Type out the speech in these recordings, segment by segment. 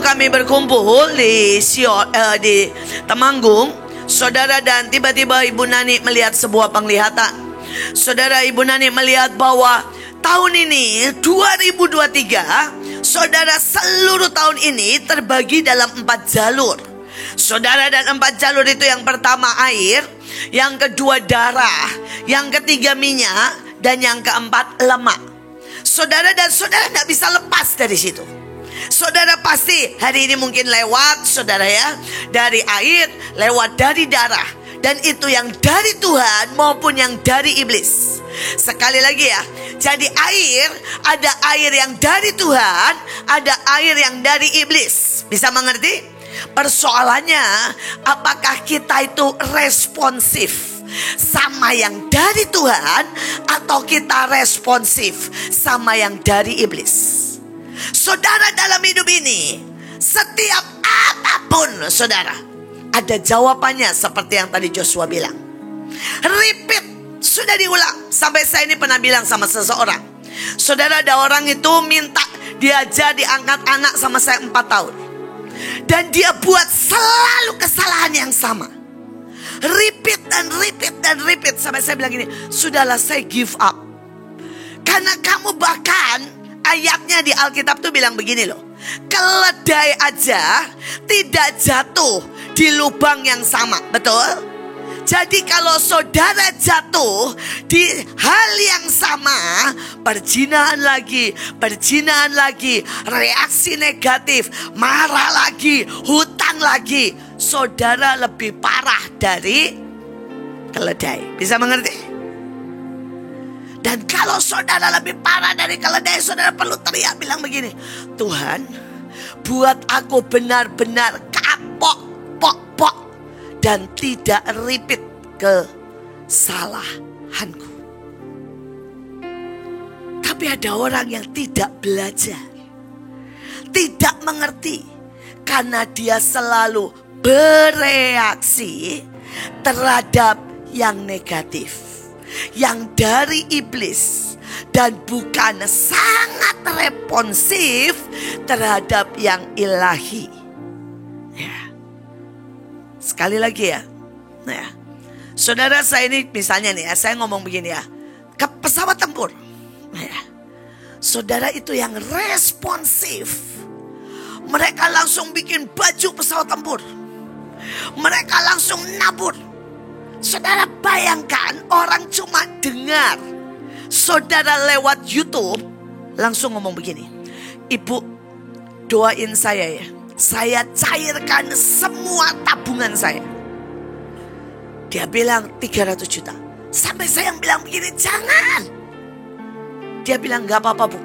kami berkumpul di Temanggung, saudara, dan tiba-tiba Ibu Nani melihat sebuah penglihatan. Saudara, Ibu Nani melihat bahwa tahun ini 2023, saudara, seluruh tahun ini terbagi dalam 4 jalur. Saudara, dan 4 jalur itu yang pertama air, yang kedua darah, yang ketiga minyak, dan yang keempat lemak. Saudara, dan saudara tidak bisa lepas dari situ. Saudara pasti hari ini mungkin lewat, saudara ya, dari air, lewat dari darah. Dan itu yang dari Tuhan maupun yang dari iblis. Sekali lagi ya, jadi air, ada air yang dari Tuhan, ada air yang dari iblis. Bisa mengerti? Persoalannya, apakah kita itu responsif sama yang dari Tuhan, atau kita responsif sama yang dari iblis? Saudara, dalam hidup ini, setiap apapun, saudara, ada jawabannya seperti yang tadi Joshua bilang. Repeat, sudah diulang. Sampai saya ini pernah bilang sama seseorang, saudara, ada orang itu minta diajar diangkat anak sama saya 4 tahun. Dan dia buat selalu kesalahan yang sama. Repeat dan repeat dan repeat. Sampai saya bilang gini, sudahlah, saya give up. Karena kamu bahkan, ayatnya di Alkitab tuh bilang begini loh, keledai aja tidak jatuh di lubang yang sama, betul? Jadi kalau saudara jatuh di hal yang sama, perzinahan lagi, reaksi negatif, marah lagi, hutang lagi, saudara lebih parah dari keledai. Bisa mengerti? Dan kalau saudara lebih parah dari keledai, saudara perlu teriak bilang begini, Tuhan, buat aku benar-benar kapok, dan tidak repeat kesalahanku. Tapi ada orang yang tidak belajar, tidak mengerti, karena dia selalu bereaksi terhadap yang negatif, yang dari iblis, dan bukan sangat responsif terhadap yang ilahi. Ya. Sekali lagi ya, ya. Saudara, saya ini misalnya nih ya, saya ngomong begini ya, ke pesawat tempur, ya. Saudara itu yang responsif, mereka langsung bikin baju pesawat tempur, mereka langsung nabur. Saudara bayangkan, orang cuma dengar, saudara lewat YouTube langsung ngomong begini, Ibu doain saya ya, saya cairkan semua tabungan saya. Dia bilang 300 juta. Sampai saya yang bilang begini, jangan. Dia bilang gak apa-apa, Bu,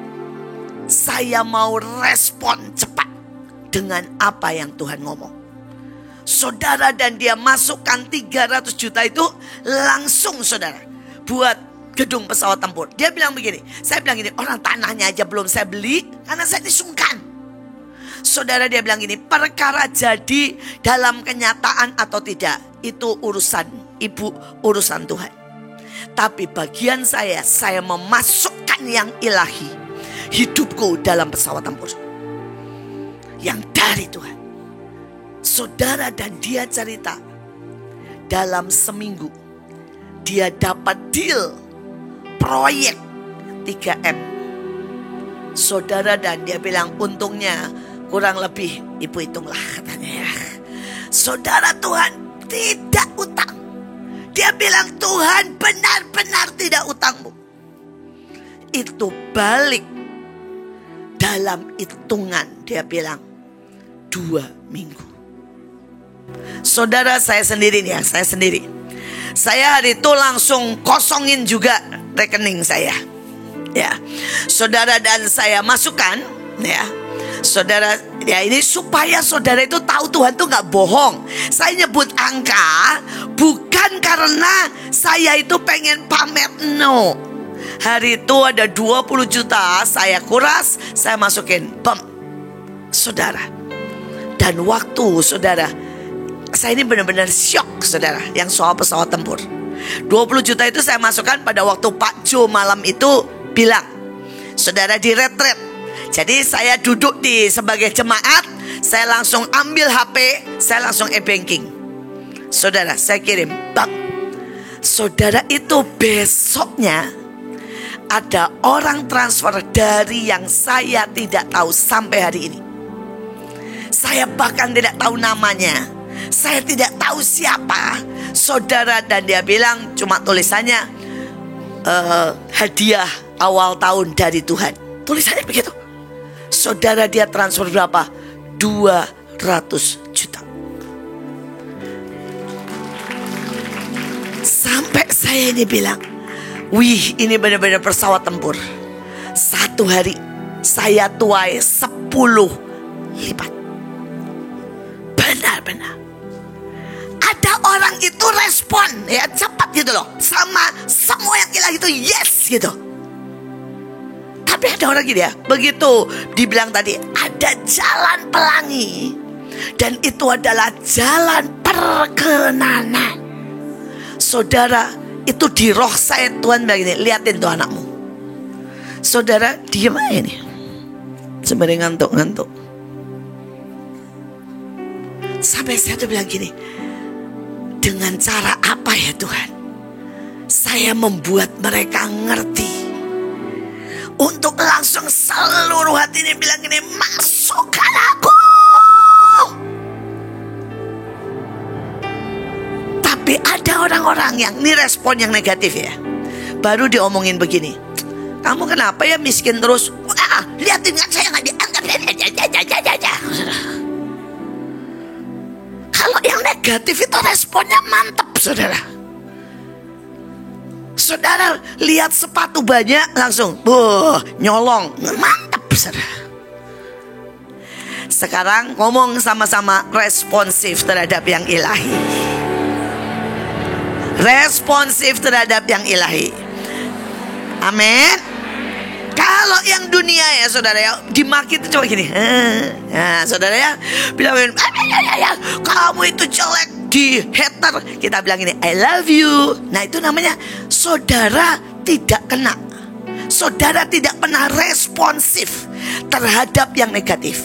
saya mau respon cepat dengan apa yang Tuhan ngomong. Saudara, dan dia masukkan 300 juta itu langsung, saudara, buat gedung pesawat tempur. Dia bilang begini, saya bilang gini, orang tanahnya aja belum saya beli karena saya disungkan. Saudara, dia bilang gini, perkara jadi dalam kenyataan atau tidak, itu urusan Ibu, urusan Tuhan. Tapi bagian saya memasukkan yang ilahi, hidupku dalam pesawat tempur yang dari Tuhan. Saudara, dan dia cerita, dalam seminggu dia dapat deal proyek 3M. Saudara, dan dia bilang untungnya kurang lebih, Ibu hitunglah katanya ya. Saudara, Tuhan tidak utang. Dia bilang Tuhan benar-benar tidak utang, Bu. Itu balik dalam hitungan, dia bilang 2 minggu. Saudara, saya sendiri nih ya, saya hari itu langsung kosongin juga rekening saya. Ya, saudara, dan saya masukkan ya. Saudara, ya ini supaya saudara itu tahu Tuhan tuh gak bohong. Saya nyebut angka bukan karena saya itu pengen pamer, no. Hari itu ada 20 juta, saya kuras, saya masukin, bam, saudara. Dan waktu, saudara, saya ini benar-benar syok, saudara, yang soal pesawat tempur. 20 juta itu saya masukkan pada waktu Pak Jo malam itu bilang, saudara, di retret. Jadi saya duduk sebagai jemaat, Saya langsung ambil HP, saya langsung e-banking. Saudara, saya kirim, Bang. Saudara, itu besoknya ada orang transfer dari yang saya tidak tahu sampai hari ini. Saya bahkan tidak tahu namanya, saya tidak tahu siapa saudara, dan dia bilang cuma tulisannya hadiah awal tahun dari Tuhan. Tulisannya begitu. Saudara, dia transfer berapa? 200 juta. Sampai saya ini bilang, wih, ini benar-benar pesawat tempur. Satu hari saya tuai 10 lipat. Benar-benar. Ada orang itu respon ya cepat gitu loh, sama semua yang gila gitu, yes gitu. Tapi ada orang gini ya, begitu dibilang tadi ada jalan pelangi, dan itu adalah jalan perkenanan. Saudara, itu di roh saya Tuhan bilang gini, liatin tuh anakmu. Saudara, diem aja nih, sembari ngantuk-ngantuk. Sampai saya tuh bilang gini, dengan cara apa ya Tuhan saya membuat mereka ngerti, untuk langsung seluruh hati ini bilang gini, masukkan aku. Tapi ada orang-orang yang ini respon yang negatif ya. Baru diomongin begini, kamu kenapa ya miskin terus? Wah, liatin kan saya nggak dianggap. Kalau yang negatif itu responnya mantap, saudara. Saudara lihat sepatu banyak langsung, nyolong, mantap, saudara. Sekarang ngomong sama-sama responsif terhadap yang ilahi. Responsif terhadap yang ilahi. Amin. Kalau yang dunia ya saudara ya, dimaki itu coba gini. Nah saudara ya, bilangin, kamu itu jelek, di hater. Kita bilang ini, I love you. Nah itu namanya saudara tidak kena. Saudara tidak pernah responsif terhadap yang negatif,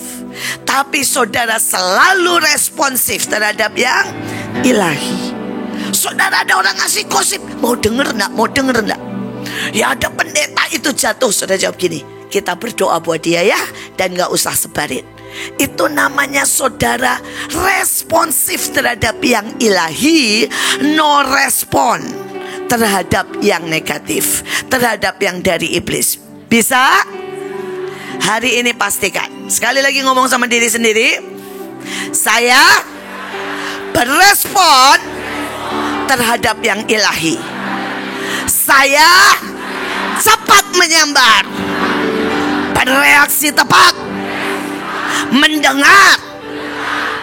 tapi saudara selalu responsif terhadap yang ilahi. Saudara, ada orang ngasih gosip, mau denger enggak? Mau denger enggak? Ya ada pendeta itu jatuh, saudara jawab gini, kita berdoa buat dia ya, dan gak usah sebarin. Itu namanya saudara responsif terhadap yang ilahi, no respon terhadap yang negatif, terhadap yang dari iblis. Bisa? Hari ini pastikan. Sekali lagi ngomong sama diri sendiri, saya berespon terhadap yang ilahi. Saya cepat menyambar, bereaksi tepat, mendengar,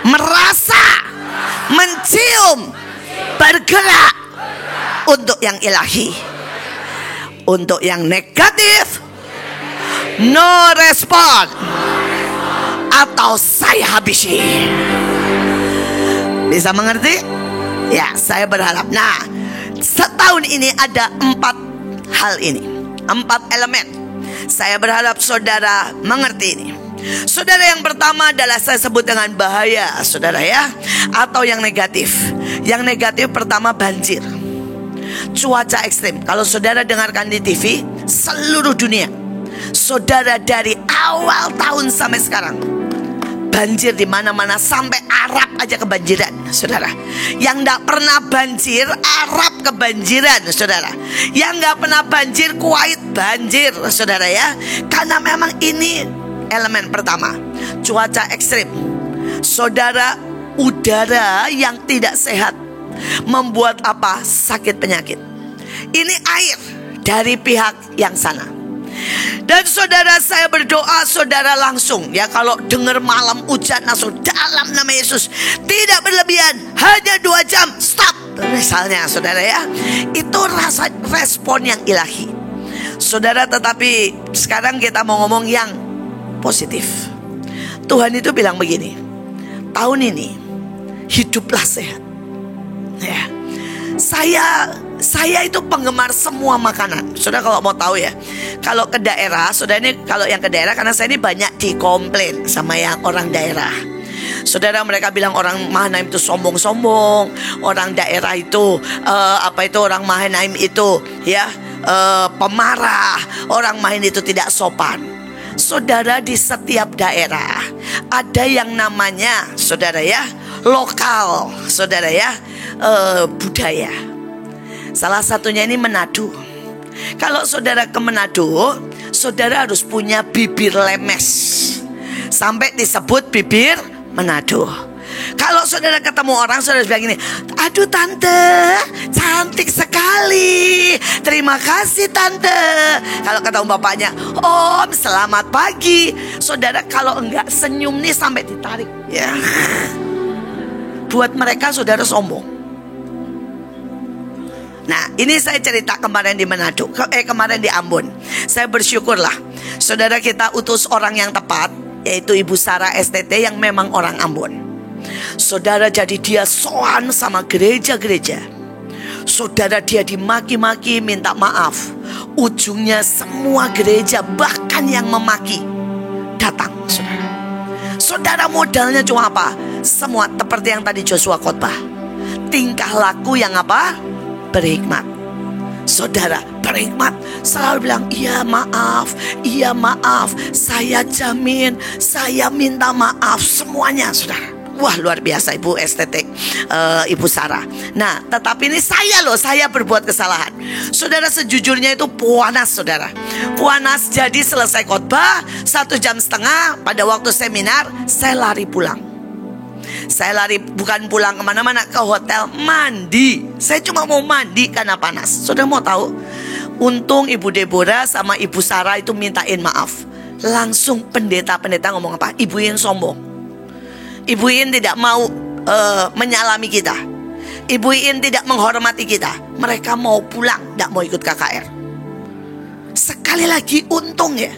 merasa, mencium, bergerak untuk yang ilahi. Untuk yang negatif, no respon, atau saya habisi. Bisa mengerti? Ya, saya berharap. Nah, setahun ini ada 4 hal ini, 4 elemen. Saya berharap saudara mengerti ini. Saudara, yang pertama adalah saya sebut dengan bahaya, saudara ya, atau yang negatif. Yang negatif pertama banjir, cuaca ekstrim. Kalau saudara dengarkan di TV, seluruh dunia, saudara, dari awal tahun sampai sekarang, banjir di mana-mana, sampai Arab aja kebanjiran, saudara. Yang nggak pernah banjir, Arab kebanjiran, saudara. Yang nggak pernah banjir, Kuwait banjir, saudara ya. Karena memang ini elemen pertama, cuaca ekstrim. Saudara, udara yang tidak sehat membuat apa? Sakit penyakit. Ini air dari pihak yang sana. Dan saudara, saya berdoa saudara langsung ya, kalau dengar malam hujan langsung dalam nama Yesus, tidak berlebihan, hanya 2 jam, stop. Misalnya saudara ya, itu rasa respon yang ilahi, saudara. Tetapi sekarang kita mau ngomong yang positif. Tuhan itu bilang begini, tahun ini hiduplah sehat ya. Saya itu penggemar semua makanan. Saudara kalau mau tahu ya, kalau ke daerah, saudara ini kalau yang ke daerah, karena saya ini banyak dikomplain sama yang orang daerah. Saudara, mereka bilang orang Mahanaim itu sombong-sombong, orang daerah itu orang Mahanaim itu ya pemarah, orang Mahanaim itu tidak sopan. Saudara, di setiap daerah ada yang namanya, saudara ya, lokal, saudara ya, budaya. Salah satunya ini Manado. Kalau saudara ke Manado, saudara harus punya bibir lemes, sampai disebut bibir Manado. Kalau saudara ketemu orang, saudara bilang gini, aduh tante, cantik sekali, terima kasih tante. Kalau ketemu bapaknya, om selamat pagi. Saudara, kalau enggak senyum nih sampai ditarik ya. Buat mereka saudara sombong. Nah, ini saya cerita kemarin di Manado, kemarin di Ambon. Saya bersyukurlah, saudara, kita utus orang yang tepat, yaitu Ibu Sarah STT yang memang orang Ambon. Saudara, jadi dia soan sama gereja-gereja. Saudara, dia dimaki-maki, minta maaf. Ujungnya semua gereja, bahkan yang memaki, datang, saudara. Saudara, modalnya cuma apa? Semua seperti yang tadi Joshua khotbah. Tingkah laku yang apa? Berhikmat. Saudara, berhikmat, selalu bilang iya maaf, saya jamin, saya minta maaf semuanya, saudara. Wah, luar biasa Ibu STT, Ibu Sarah. Nah, tetapi ini saya berbuat kesalahan. Saudara, sejujurnya itu puanas, saudara. Puanas, jadi selesai khotbah 1,5 jam pada waktu seminar, saya lari pulang. Saya lari, bukan pulang kemana-mana, ke hotel, mandi. Saya cuma mau mandi karena panas. Saudara mau tahu? Untung Ibu Deborah sama Ibu Sarah itu mintain maaf. Langsung pendeta-pendeta ngomong apa? Ibu In sombong. Ibu In tidak mau menyalami kita. Ibu In tidak menghormati kita. Mereka mau pulang, tidak mau ikut KKR. Sekali lagi untung ya,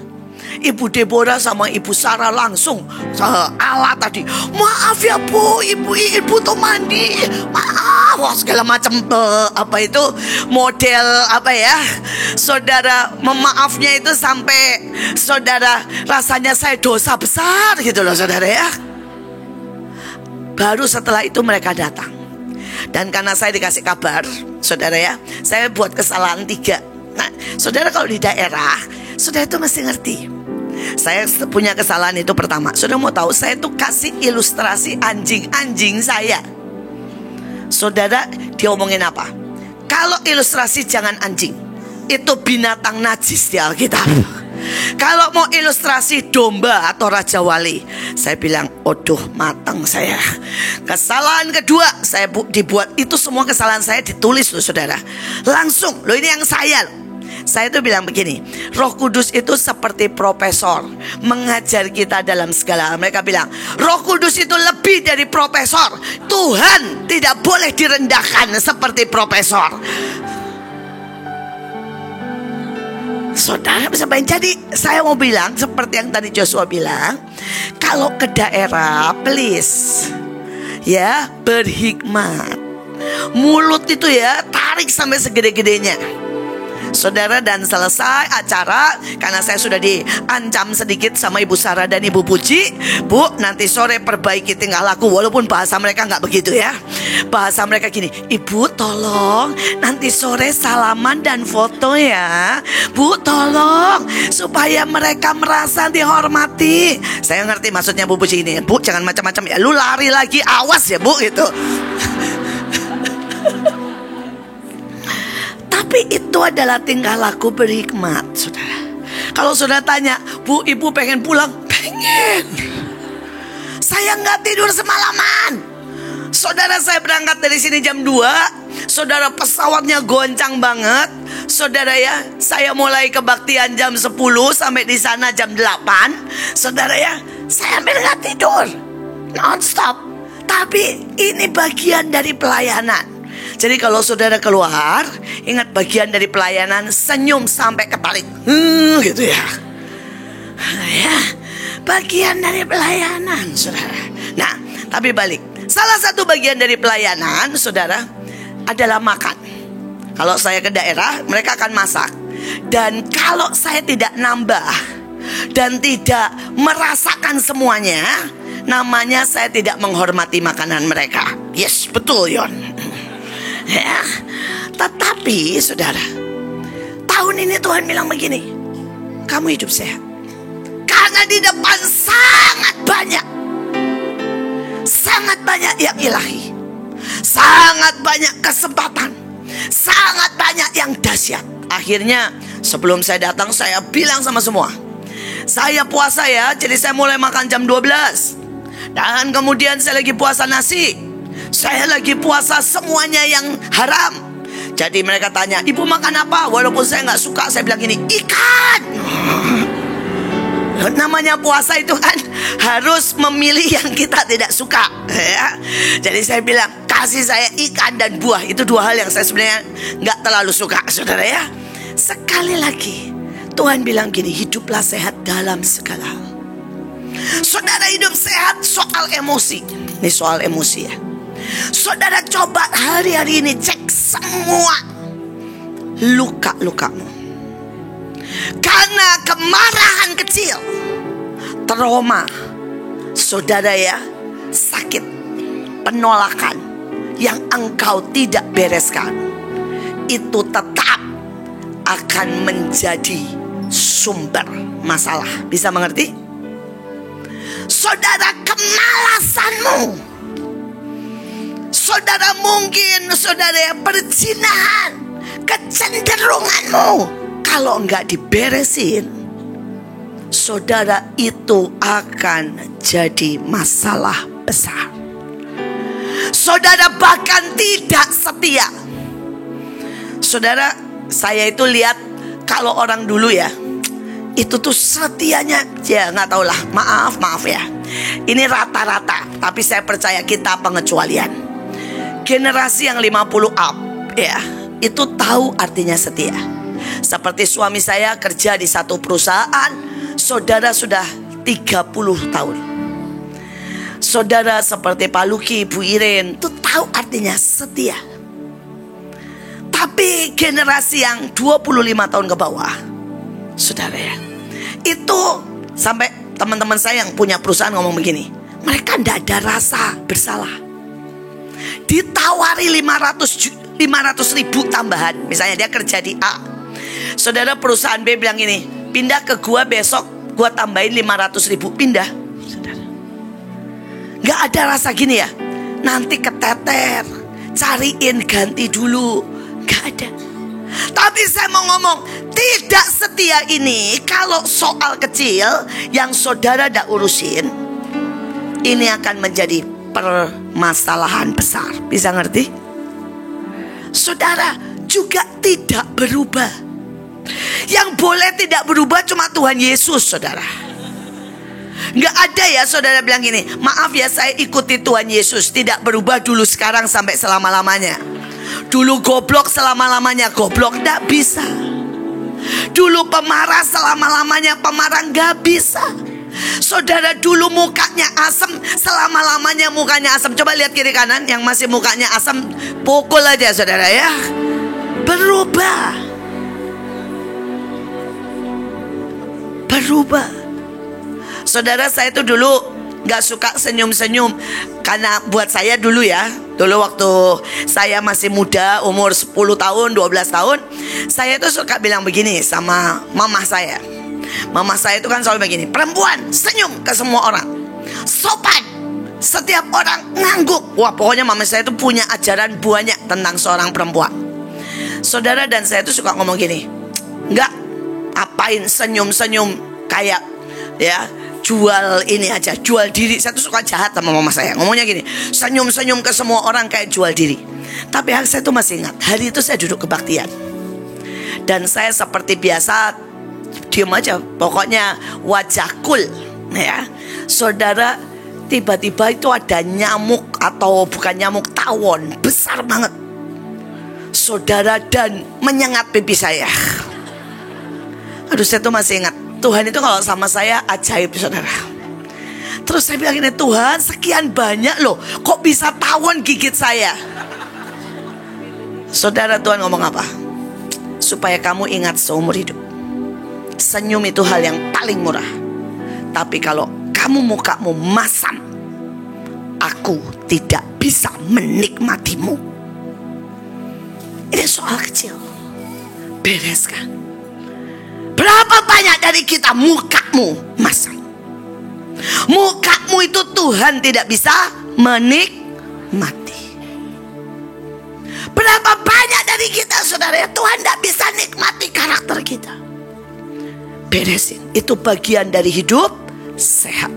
Ibu Deborah sama Ibu Sarah langsung Allah tadi, maaf ya Bu, Ibu tuh mandi, maaf. Wah, segala macam model saudara, memaafnya itu sampai saudara rasanya saya dosa besar gitu loh, saudara ya. Baru setelah itu mereka datang. Dan karena saya dikasih kabar, saudara ya, saya buat kesalahan 3. Nah, saudara, kalau di daerah, saudara itu mesti ngerti. Saya punya kesalahan itu pertama. Saudara mau tahu, saya tuh kasih ilustrasi anjing saya. Saudara, dia omongin apa? Kalau ilustrasi jangan anjing, itu binatang najis di Alkitab. Kalau mau ilustrasi domba atau Raja Wali, saya bilang, aduh matang saya. Kesalahan kedua, saya dibuat itu semua kesalahan saya ditulis loh, saudara. Langsung, loh ini yang saya tuh bilang begini, Roh Kudus itu seperti profesor, mengajar kita dalam segala hal. Mereka bilang, Roh Kudus itu lebih dari profesor. Tuhan tidak boleh direndahkan seperti profesor. Saudara bisa bayangin. Jadi saya mau bilang seperti yang tadi Joshua bilang, kalau ke daerah, please ya, berhikmat. Mulut itu ya, tarik sampai segede-gedenya, saudara. Dan selesai acara, karena saya sudah diancam sedikit sama Ibu Sarah dan Ibu Puji, Bu, nanti sore perbaiki tingkah laku. Walaupun bahasa mereka nggak begitu ya. Bahasa mereka gini, Ibu tolong nanti sore salaman dan foto ya, Bu, tolong, supaya mereka merasa dihormati. Saya ngerti maksudnya Bu Puji ini, Bu jangan macam-macam ya, lu lari lagi, awas ya Bu, gitu. Tapi itu adalah tingkah laku berhikmat, saudara. Kalau saudara tanya, Bu, Ibu pengen pulang? Pengen. Saya nggak tidur semalaman. Saudara, saya berangkat dari sini jam 2. Saudara, pesawatnya goncang banget. Saudara ya, saya mulai kebaktian jam 10 sampai di sana jam 8. Saudara ya, saya hampir nggak tidur, non-stop. Tapi ini bagian dari pelayanan. Jadi kalau saudara keluar, ingat bagian dari pelayanan, senyum sampai ketarik, gitu ya. Ya, bagian dari pelayanan, saudara. Nah, tapi balik. Salah satu bagian dari pelayanan, saudara, adalah makan. Kalau saya ke daerah, mereka akan masak. Dan kalau saya tidak nambah dan tidak merasakan semuanya, Namanya saya tidak menghormati makanan mereka. Yes, betul Yon. Ya. Tetapi saudara, tahun ini Tuhan bilang begini, kamu hidup sehat. Karena di depan sangat banyak yang ilahi, sangat banyak kesempatan, sangat banyak yang dahsyat. Akhirnya sebelum saya datang, saya bilang sama semua, saya puasa ya, jadi saya mulai makan jam 12. Dan kemudian saya lagi puasa nasi, saya lagi puasa semuanya yang haram. Jadi mereka tanya, ibu makan apa? Walaupun saya gak suka, saya bilang gini, ikan. Namanya puasa itu kan harus memilih yang kita tidak suka, ya. Jadi saya bilang, kasih saya ikan dan buah. Itu dua hal yang saya sebenarnya gak terlalu suka, saudara ya. Sekali lagi Tuhan bilang gini, hiduplah sehat dalam segala hal. Saudara, hidup sehat soal emosi. Ini soal emosi ya. Saudara coba hari-hari ini cek semua luka-lukamu. Karena kemarahan kecil, trauma, saudara ya, sakit, penolakan yang engkau tidak bereskan, itu tetap akan menjadi sumber masalah. Bisa mengerti? Saudara, kemalasanmu, saudara, mungkin saudara ya, perzinahan, kecenderunganmu, kalau enggak diberesin, saudara, itu akan jadi masalah besar. Saudara, bahkan tidak setia. Saudara, saya itu lihat kalau orang dulu ya, itu tuh setianya ya nggak tahu lah, maaf ya, ini rata-rata, tapi saya percaya kita pengecualian. Generasi yang 50 up ya, itu tahu artinya setia. Seperti suami saya kerja di satu perusahaan, saudara, sudah 30 tahun. Saudara seperti Pak Luki, Bu Iren, itu tahu artinya setia. Tapi generasi yang 25 tahun ke bawah, saudara ya, itu sampai teman-teman saya yang punya perusahaan ngomong begini, mereka tidak ada rasa bersalah. Ditawari 500 ribu tambahan, misalnya dia kerja di A, saudara, perusahaan B bilang gini, pindah ke gua besok, gua tambahin 500 ribu, pindah. Saudara, gak ada rasa gini ya, nanti keteter, cariin ganti dulu, gak ada. Tapi saya mau ngomong, tidak setia ini kalau soal kecil yang saudara gak urusin, ini akan menjadi permasalahan besar. Bisa ngerti? Saudara, juga tidak berubah. Yang boleh tidak berubah cuma Tuhan Yesus, saudara. Nggak ada ya saudara bilang gini, maaf ya saya ikuti Tuhan Yesus, tidak berubah dulu sekarang sampai selama-lamanya. Dulu goblok selama-lamanya goblok, nggak bisa. Dulu pemarah selama-lamanya pemarah, nggak bisa. Saudara, dulu mukanya asam, selama-lamanya mukanya asam. Coba lihat kiri kanan, yang masih mukanya asam, pukul aja saudara ya. Berubah. Saudara, saya itu dulu gak suka senyum-senyum. Karena buat saya dulu ya, dulu waktu saya masih muda, umur 10 tahun, 12 tahun, saya itu suka bilang begini sama mama saya. Mama saya itu kan selalu begini, perempuan senyum ke semua orang, sopan, setiap orang ngangguk. Wah, pokoknya mama saya itu punya ajaran banyak tentang seorang perempuan. Saudara, dan saya itu suka ngomong gini, enggak, apain senyum-senyum kayak ya jual ini aja, jual diri. Saya tuh suka jahat sama mama saya, ngomongnya gini, senyum-senyum ke semua orang kayak jual diri. Tapi saya tuh masih ingat, hari itu saya duduk kebaktian, dan saya seperti biasa diam aja, pokoknya wajah cool ya. Saudara, tiba-tiba itu ada nyamuk, atau bukan nyamuk, tawon besar banget, saudara, dan menyengat pipi saya. Aduh, saya tuh masih ingat, Tuhan itu kalau sama saya ajaib, saudara. Terus saya bilang ini, Tuhan, sekian banyak loh, kok bisa tawon gigit saya? Saudara, Tuhan ngomong apa? Supaya kamu ingat seumur hidup, senyum itu hal yang paling murah. Tapi kalau kamu mukamu masam, aku tidak bisa menikmatimu. Ini soal kecil, bereskan. Berapa banyak dari kita mukamu masam? Mukamu itu Tuhan tidak bisa menikmati. Berapa banyak dari kita, saudara, Tuhan tidak bisa nikmati karakter kita. Beresin, itu bagian dari hidup sehat.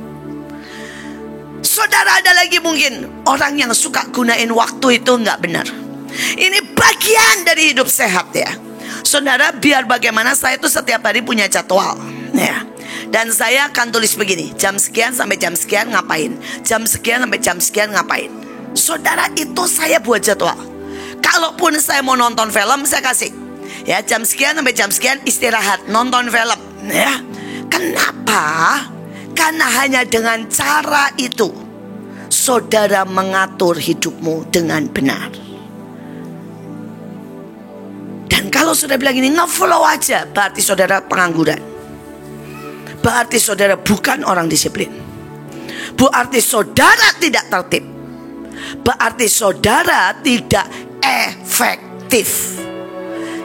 Saudara, ada lagi mungkin orang yang suka gunain waktu itu nggak benar. Ini bagian dari hidup sehat ya. Saudara, biar bagaimana saya itu setiap hari punya jadwal ya. Dan saya akan tulis begini, jam sekian sampai jam sekian ngapain, jam sekian sampai jam sekian ngapain. Saudara, itu saya buat jadwal. Kalaupun saya mau nonton film, saya kasih ya, jam sekian sampai jam sekian istirahat, nonton film ya. Kenapa? Karena hanya dengan cara itu saudara mengatur hidupmu dengan benar. Dan kalau saudara bilang ini nge-flow aja, berarti saudara pengangguran. Berarti saudara bukan orang disiplin. Berarti saudara tidak tertib. Berarti saudara tidak efektif.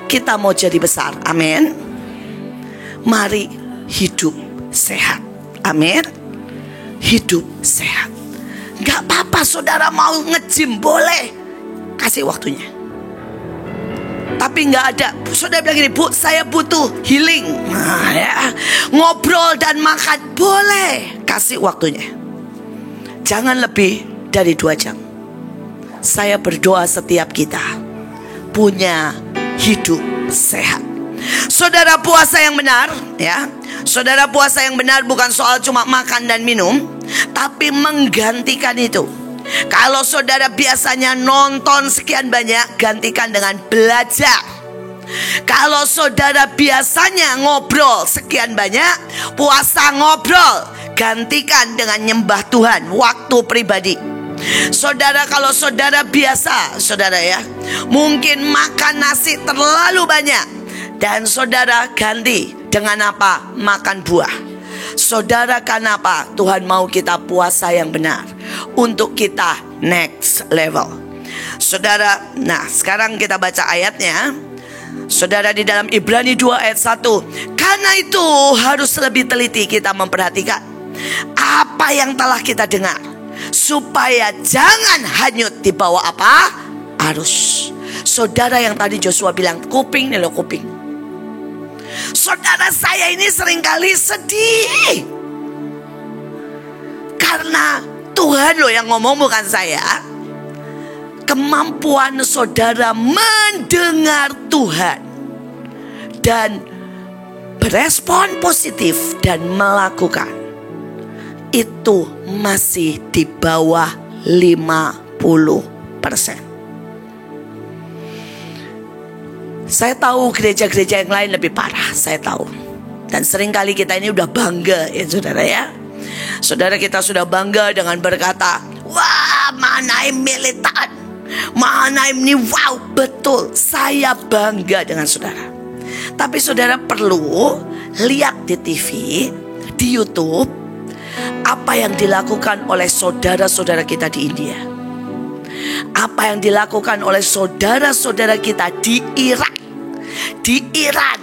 Kita mau jadi besar, amin. Mari hidup sehat, amin. Hidup sehat. Gak apa-apa saudara mau nge-gym, boleh, kasih waktunya. Tapi gak ada, saudara bilang gini, Bu, saya butuh healing, nah, ya. Ngobrol dan makan, boleh, kasih waktunya. Jangan lebih dari 2 jam. Saya berdoa setiap kita punya hidup sehat. Saudara, puasa yang benar ya. Saudara, puasa yang benar bukan soal cuma makan dan minum, tapi menggantikan itu. Kalau saudara biasanya nonton sekian banyak, gantikan dengan belajar. Kalau saudara biasanya ngobrol sekian banyak, puasa ngobrol, gantikan dengan nyembah Tuhan, waktu pribadi. Saudara, kalau saudara biasa, saudara ya, mungkin makan nasi terlalu banyak, dan saudara ganti dengan apa? Makan buah. Saudara, kenapa Tuhan mau kita puasa yang benar untuk kita next level? Saudara, nah sekarang kita baca ayatnya. Saudara, di dalam Ibrani 2 ayat 1. Karena itu harus lebih teliti kita memperhatikan apa yang telah kita dengar, supaya jangan hanyut di bawah apa? Arus. Saudara, yang tadi Joshua bilang kuping nih loh, kuping. Saudara, saya ini seringkali sedih karena Tuhan loh yang ngomong, bukan saya. Kemampuan saudara mendengar Tuhan dan berespon positif dan melakukan itu masih di bawah 50%. Saya tahu gereja-gereja yang lain lebih parah, saya tahu. Dan seringkali kita ini udah bangga ya saudara ya. Saudara, kita sudah bangga dengan berkata, wah Mahanaim militan, Mahanaim ini wow, betul. Saya bangga dengan saudara. Tapi saudara perlu lihat di TV, di YouTube, apa yang dilakukan oleh saudara-saudara kita di India, apa yang dilakukan oleh saudara-saudara kita di Irak, di Iran,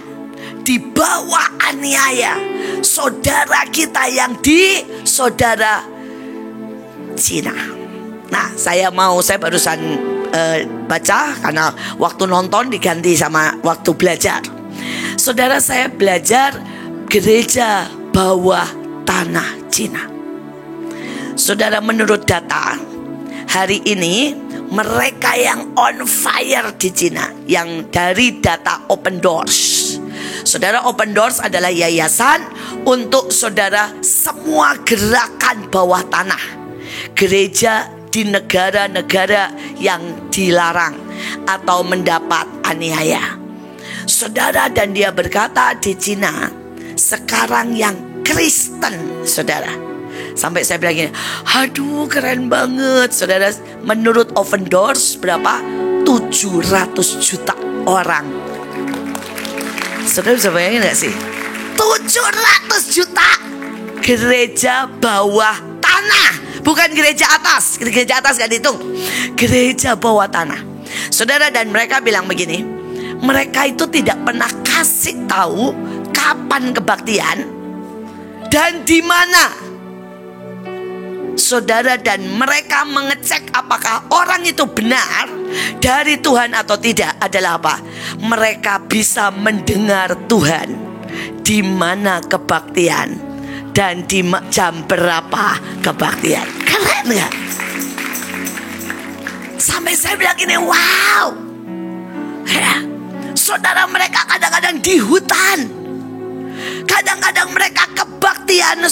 di bawah aniaya. Saudara kita yang di saudara Cina. Nah, saya barusan baca karena waktu nonton diganti sama waktu belajar. Saudara, saya belajar gereja bawah tanah Cina. Saudara, menurut data hari ini mereka yang on fire di Cina, yang dari data Open Doors. Saudara, Open Doors adalah yayasan untuk saudara semua gerakan bawah tanah, gereja di negara-negara yang dilarang atau mendapat aniaya. Saudara, dan dia berkata di Cina sekarang yang Kristen, saudara, sampai saya bilang gini, aduh keren banget saudara. Menurut Open Doors berapa? 700 juta orang. Saudara bisa bayangin gak sih? 700 juta gereja bawah tanah Bukan gereja atas. Gereja atas gak dihitung. Gereja bawah tanah. Saudara, dan mereka bilang begini, mereka itu tidak pernah kasih tahu kapan kebaktian dan di mana. Saudara, dan mereka mengecek apakah orang itu benar dari Tuhan atau tidak adalah apa? Mereka bisa mendengar Tuhan di mana kebaktian dan di jam berapa kebaktian. Keren gak? Sampai saya bilang gini, wow ya. Saudara, mereka kadang-kadang di hutan, kadang-kadang mereka kebaktian.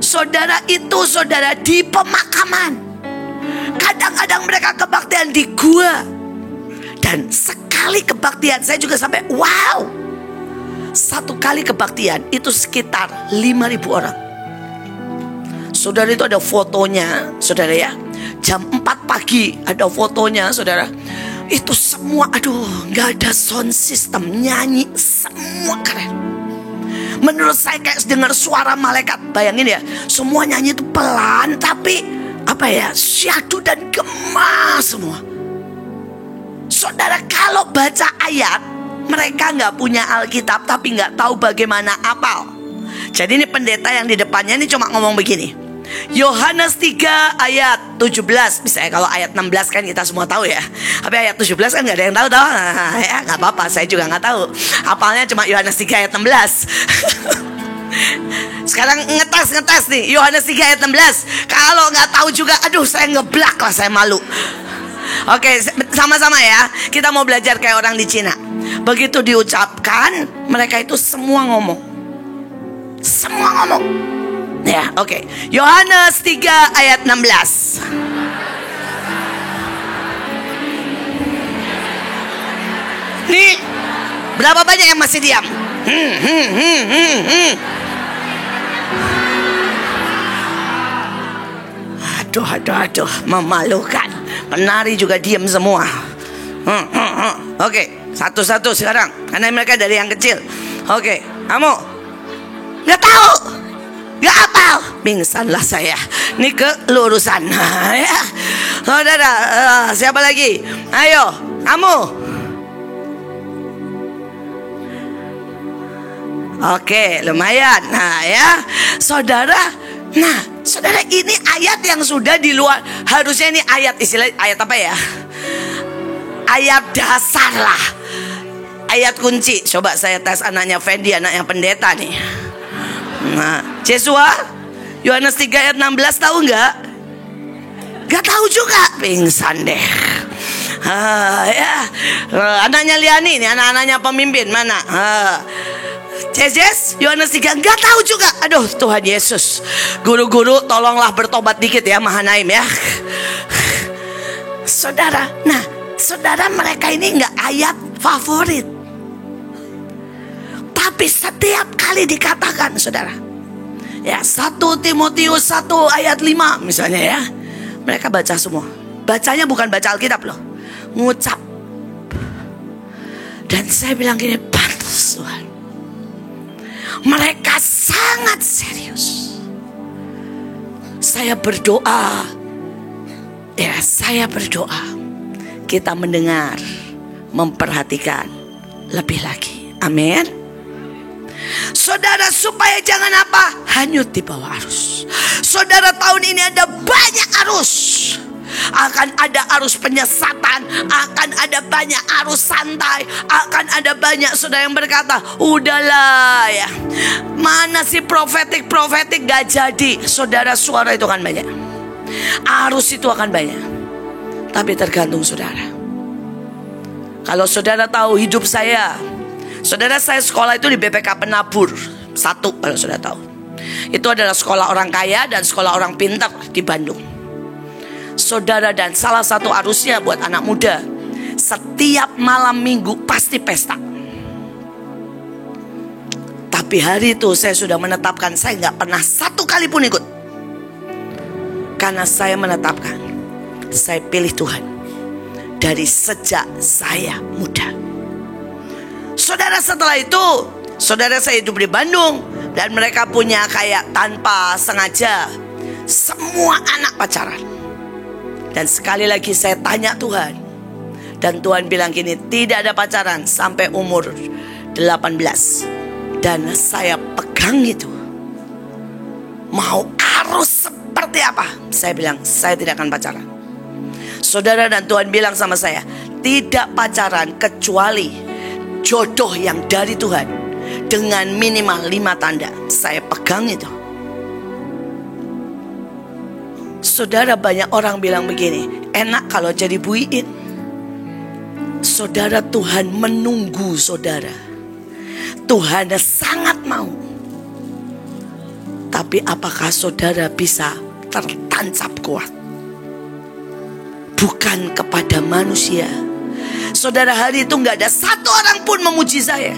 Saudara itu saudara di pemakaman, kadang-kadang mereka kebaktian di gua. Dan sekali kebaktian, saya juga sampai wow, satu kali kebaktian itu sekitar 5.000 orang. Saudara, itu ada fotonya, saudara ya. Jam 4 pagi ada fotonya, saudara. Itu semua, aduh, gak ada sound system, nyanyi semua keren. Menurut saya kayak dengar suara malaikat. Bayangin ya, semua nyanyi itu pelan, tapi apa ya, syahdu dan gema semua. Saudara, kalau baca ayat, mereka gak punya Alkitab, tapi gak tahu bagaimana apal. Jadi ini pendeta yang di depannya ini cuma ngomong begini, Yohanes 3 ayat 17. Misalnya kalau ayat 16 kan kita semua tahu ya, tapi ayat 17 kan gak ada yang tahu toh. Ya gak apa-apa, saya juga gak tahu. Apalnya cuma Yohanes 3 ayat 16. Sekarang ngetes nih, Yohanes 3 ayat 16. Kalau gak tahu juga, aduh saya ngeblak lah, saya malu. Oke, sama-sama ya. Kita mau belajar kayak orang di Cina. Begitu diucapkan, mereka itu semua ngomong. Semua ngomong. Ya, oke. Yohanes 3 ayat 16. Nih, berapa banyak yang masih diam? Aduh, memalukan. Penari juga diam semua. Oke, satu-satu sekarang. Karena mereka dari yang kecil. Oke, kamu nggak tahu, nggak apal, pingsanlah saya. Ini kelurusan. Ya. Saudara, siapa lagi? Ayo, kamu. Oke, lumayan. Nah ya, saudara. Nah, saudara, ini ayat yang sudah di luar. Harusnya ini ayat, istilah ayat apa ya? Ayat dasar lah, ayat kunci. Coba saya tes anaknya Fendi, anaknya pendeta nih. Nah, Jesua, Yohanes 3 ayat 16 tahu nggak? Nggak tahu juga, pingsan deh. Ya, anaknya Liani, ini anak-anaknya pemimpin mana? Jejes, Yohanes 3 nggak tahu juga. Aduh, Tuhan Yesus, guru-guru tolonglah bertobat dikit ya, Mahanaim ya. Saudara, nah saudara, mereka ini nggak ayat favorit, tapi setiap kali dikatakan, saudara ya, 1 Timotius 1 ayat 5 misalnya ya, mereka baca semua. Bacanya bukan baca Alkitab loh, ngucap. Dan saya bilang gini, pantas Tuhan, mereka sangat serius. Saya berdoa, ya saya berdoa kita mendengar, memperhatikan lebih lagi. Amin. Saudara, supaya jangan apa? Hanyut di bawah arus. Saudara, tahun ini ada banyak arus. Akan ada arus penyesatan, akan ada banyak arus santai, akan ada banyak saudara yang berkata, udahlah ya, mana sih profetik gak jadi. Saudara, suara itu akan banyak, arus itu akan banyak. Tapi tergantung saudara. Kalau saudara tahu hidup saya, saudara, saya sekolah itu di BPK Penabur 1, kalau saudara tahu. Itu adalah sekolah orang kaya dan sekolah orang pintar di Bandung. Saudara, dan salah satu arusnya buat anak muda, setiap malam minggu pasti pesta. Tapi hari itu saya sudah menetapkan, saya gak pernah satu kali pun ikut. Karena saya menetapkan, saya pilih Tuhan dari sejak saya muda. Saudara, setelah itu, saudara, saya hidup di Bandung. Dan mereka punya kayak tanpa sengaja, semua anak pacaran. Dan sekali lagi saya tanya Tuhan, dan Tuhan bilang gini, tidak ada pacaran sampai umur 18. Dan saya pegang itu. Mau harus seperti apa? Saya bilang, saya tidak akan pacaran. Saudara, dan Tuhan bilang sama saya, tidak pacaran kecuali jodoh yang dari Tuhan dengan minimal 5 tanda. Saya pegang itu. Saudara, banyak orang bilang begini, enak kalau jadi buiin. Saudara, Tuhan menunggu saudara. Tuhan sangat mau. Tapi apakah saudara bisa tertancap kuat? Bukan kepada manusia. Saudara, hari itu gak ada satu orang pun memuji saya.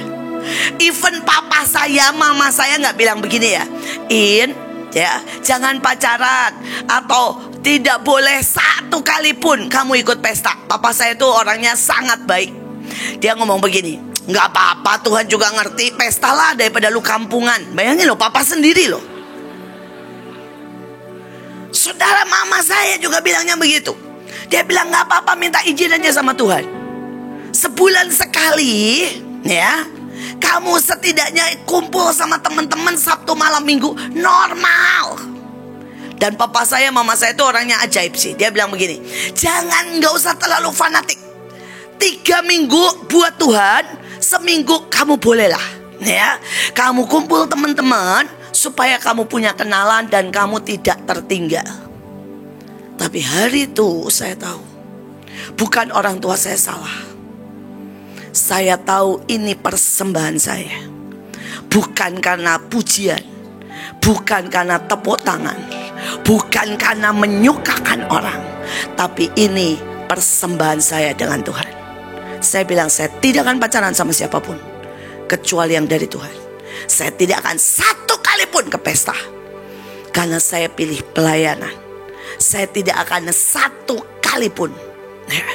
Even papa saya, mama saya gak bilang begini ya, In, ya, jangan pacaran, atau tidak boleh satu kali pun kamu ikut pesta. Papa saya itu orangnya sangat baik. Dia ngomong begini, gak apa-apa, Tuhan juga ngerti, pestalah daripada lu kampungan. Bayangin loh, papa sendiri loh. Saudara, mama saya juga bilangnya begitu. Dia bilang gak apa-apa, minta izin aja sama Tuhan. Sebulan sekali, ya, kamu setidaknya kumpul sama teman-teman Sabtu malam Minggu, normal. Dan papa saya, mama saya itu orangnya ajaib sih. Dia bilang begini, gak usah terlalu fanatik. 3 minggu buat Tuhan, seminggu kamu bolehlah, ya. Kamu kumpul teman-teman supaya kamu punya kenalan dan kamu tidak tertinggal. Tapi hari itu saya tahu, bukan orang tua saya salah. Saya tahu ini persembahan saya. Bukan karena pujian, bukan karena tepuk tangan, bukan karena menyukakan orang, tapi ini persembahan saya dengan Tuhan. Saya bilang, saya tidak akan pacaran sama siapapun kecuali yang dari Tuhan. Saya tidak akan satu kali pun ke pesta, karena saya pilih pelayanan. Saya tidak akan satu kali pun, ya,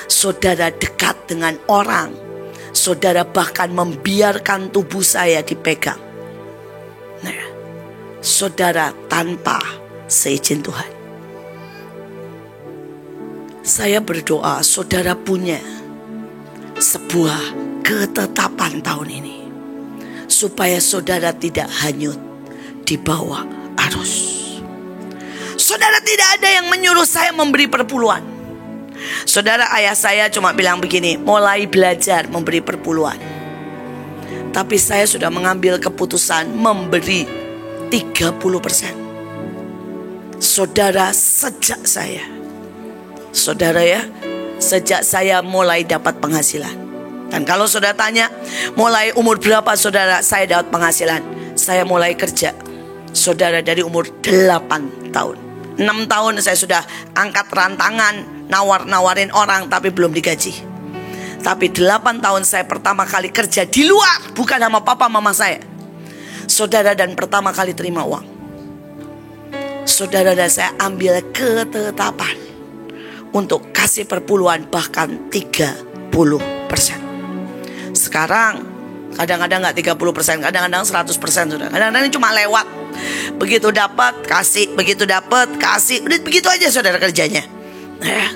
saudara dekat dengan orang. Saudara bahkan membiarkan tubuh saya dipegang, nah, saudara, tanpa seizin Tuhan. Saya berdoa saudara punya sebuah ketetapan tahun ini, supaya saudara tidak hanyut di bawah arus. Saudara, tidak ada yang menyuruh saya memberi perpuluhan. Saudara, ayah saya cuma bilang begini, mulai belajar memberi perpuluhan. Tapi saya sudah mengambil keputusan memberi 30%. Saudara, sejak saya mulai dapat penghasilan. Dan kalau saudara tanya, mulai umur berapa saudara saya dapat penghasilan? Saya mulai kerja, saudara, dari umur 8 tahun. 6 tahun saya sudah angkat rantangan, nawarin orang tapi belum digaji. Tapi 8 tahun saya pertama kali kerja di luar, bukan sama papa mama saya, saudara, dan pertama kali terima uang. Saudara, dan saya ambil ketetapan untuk kasih perpuluhan bahkan 30%. Sekarang kadang-kadang gak 30%, kadang-kadang 100%, saudara. Kadang-kadang cuma lewat. Begitu dapat kasih, begitu dapat kasih, udah begitu aja saudara kerjanya, ya.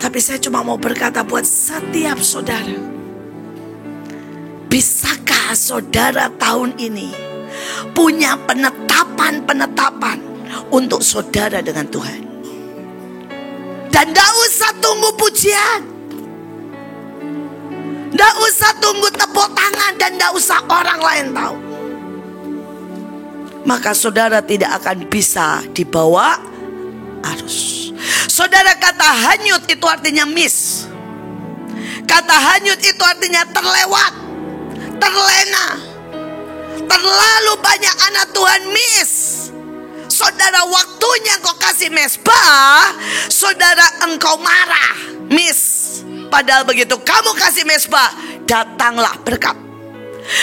Tapi saya cuma mau berkata buat setiap saudara, bisakah saudara tahun ini punya penetapan untuk saudara dengan Tuhan? Dan gak usah tunggu pujian, gak usah tunggu tepuk tangan, dan gak usah orang lain tahu. Maka saudara tidak akan bisa dibawa arus. Saudara, kata hanyut itu artinya miss. Kata hanyut itu artinya terlewat, terlena. Terlalu banyak anak Tuhan miss. Saudara, waktunya engkau kasih mesbah, saudara, engkau marah, miss. Padahal begitu kamu kasih mesbah, datanglah berkat.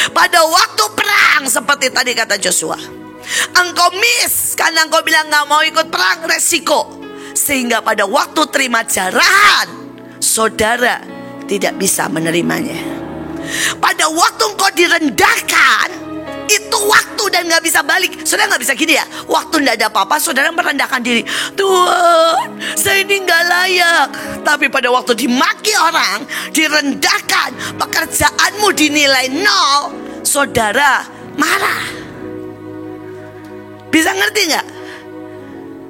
Pada waktu perang, seperti tadi kata Joshua, engkau miss karena engkau bilang gak mau ikut perang, resiko. Sehingga pada waktu terima jarahan, saudara tidak bisa menerimanya. Pada waktu engkau direndahkan, begitu waktu dan gak bisa balik, saudara gak bisa gini ya. Waktu gak ada apa-apa, saudara merendahkan diri. Tuhan, saya ini gak layak. Tapi pada waktu dimaki orang, direndahkan, pekerjaanmu dinilai 0, saudara marah. Bisa ngerti gak?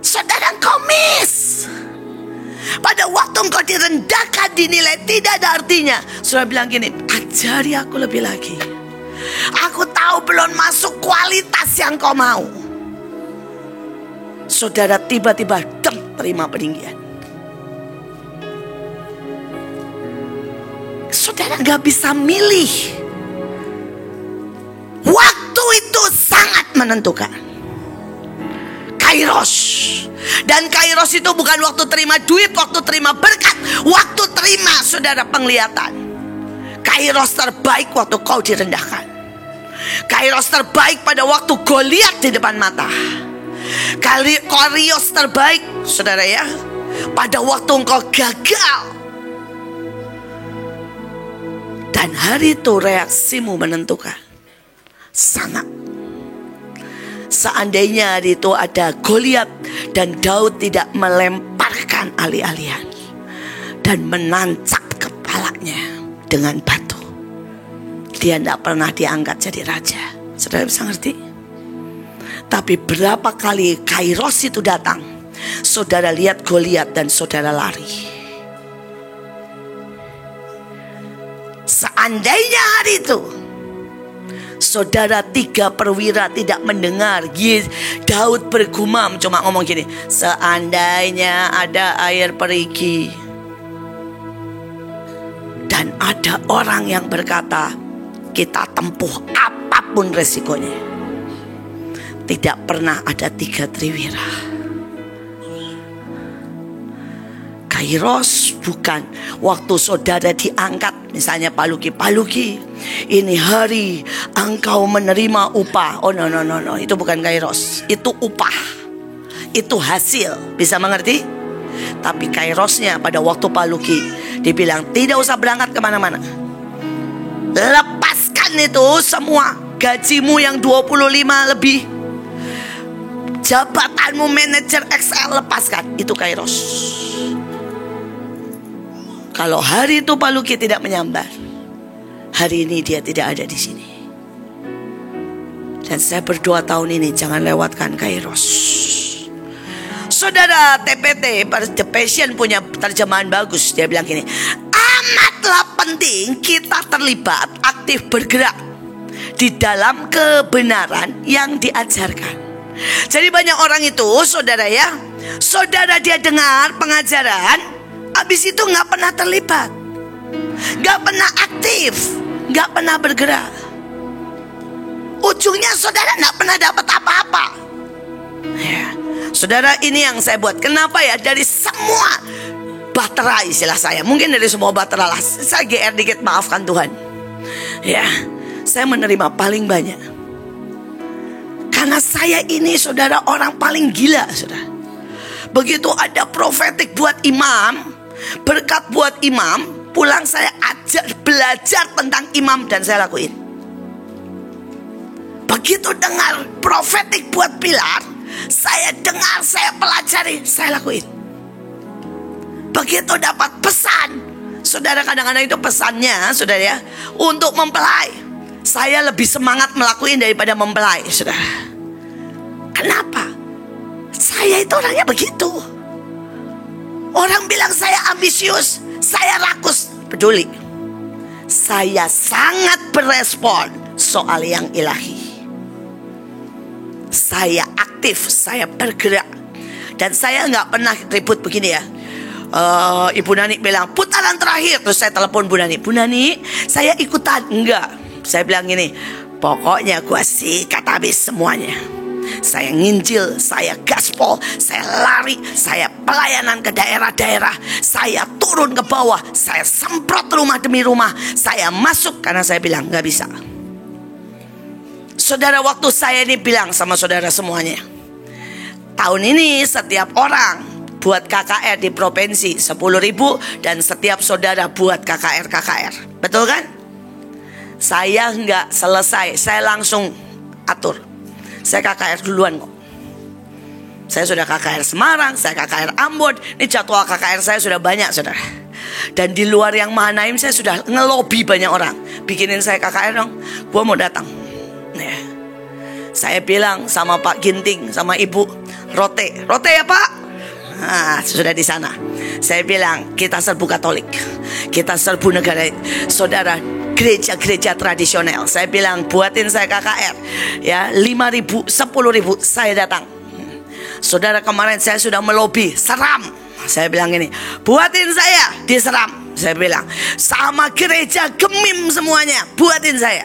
Saudara komis. Pada waktu engkau direndahkan, dinilai tidak ada artinya, saudara bilang gini, ajari aku lebih lagi. Aku tahu belum masuk kualitas yang kau mau. Saudara tiba-tiba terima peninggian. Saudara gak bisa milih. Waktu itu sangat menentukan. Kairos. Dan kairos itu bukan waktu terima duit, waktu terima berkat, waktu terima saudara penglihatan. Kairos terbaik waktu kau direndahkan. Kairos terbaik pada waktu Goliat di depan mata. Kairos terbaik saudara ya, pada waktu engkau gagal. Dan hari itu reaksimu menentukan. Sangat. Seandainya hari itu ada Goliat dan Daud tidak melemparkan alih-alihan dan menancap kepalanya dengan batu, dia tidak pernah diangkat jadi raja. Saudara bisa ngerti? Tapi berapa kali kairos itu datang, saudara lihat Goliat dan saudara lari. Seandainya hari itu saudara 3 perwira tidak mendengar, Daud bergumam cuma ngomong gini, seandainya ada air perigi. Dan ada orang yang berkata, kita tempuh apapun resikonya. Tidak pernah ada 3 triwira. Kairos bukan waktu saudara diangkat. Misalnya Pak Luki, ini hari engkau menerima upah. Oh no, itu bukan kairos. Itu upah, itu hasil. Bisa mengerti? Tapi kairosnya pada waktu Pak Luki dibilang tidak usah berangkat kemana-mana, lepaskan itu semua. Gajimu yang 25 lebih, jabatanmu manajer Excel, lepaskan. Itu kairos. Kalau hari itu Pak Luki tidak menyambar, hari ini dia tidak ada di sini. Dan saya berdoa tahun ini jangan lewatkan kairos. Saudara TPT The Passion punya terjemahan bagus. Dia bilang gini, amatlah penting kita terlibat, aktif bergerak di dalam kebenaran yang diajarkan. Jadi banyak orang itu saudara ya, saudara dia dengar pengajaran, habis itu gak pernah terlibat, gak pernah aktif, gak pernah bergerak. Ujungnya saudara gak pernah dapat apa-apa ya. Saudara, ini yang saya buat. Kenapa ya? Dari semua bahtera, istilah saya, mungkin dari semua bahtera lah, saya GR dikit, maafkan Tuhan ya, saya menerima paling banyak. Karena saya ini saudara orang paling gila saudara. Begitu ada profetik buat imam, berkat buat imam, pulang saya belajar tentang imam dan saya lakuin. Begitu dengar profetik buat pilar, saya dengar, saya pelajari, saya lakuin. Begitu dapat pesan, saudara, kadang-kadang itu pesannya saudara ya, untuk mempelai, saya lebih semangat melakuin daripada mempelai saudara. Kenapa? Saya itu orangnya begitu. Orang bilang saya ambisius, saya rakus, peduli. Saya sangat berespon soal yang ilahi. Saya aktif, saya bergerak. Dan saya gak pernah ribut begini ya. Ibu Nani bilang putaran terakhir, terus saya telepon Bu Nani, Bu Nani saya ikutan. Enggak, saya bilang gini, pokoknya gue sikat habis semuanya. Saya nginjil, saya gaspol, saya lari, saya pelayanan ke daerah-daerah, saya turun ke bawah, saya semprot rumah demi rumah, saya masuk karena saya bilang gak bisa. Saudara, waktu saya ini bilang sama saudara semuanya, tahun ini setiap orang buat KKR di provinsi 10.000 dan setiap saudara buat KKR. Betul kan? Saya nggak selesai, saya langsung atur. Saya KKR duluan kok. Saya sudah KKR Semarang, saya KKR Ambon. Ini jadwal KKR saya sudah banyak, saudara. Dan di luar yang Mahanaim saya sudah ngelobi banyak orang. Bikinin saya KKR dong, gua mau datang. Ya. Saya bilang sama Pak Ginting, sama Ibu Rote ya Pak. Nah, sudah di sana. Saya bilang kita serbu Katolik, kita serbu negara. Saudara, gereja-gereja tradisional. Saya bilang buatin saya KKR. Ya, 5.000, 10.000 saya datang. Saudara, kemarin saya sudah melobi Seram. Saya bilang ini, buatin saya di Seram. Saya bilang, sama gereja Gemim semuanya, buatin saya.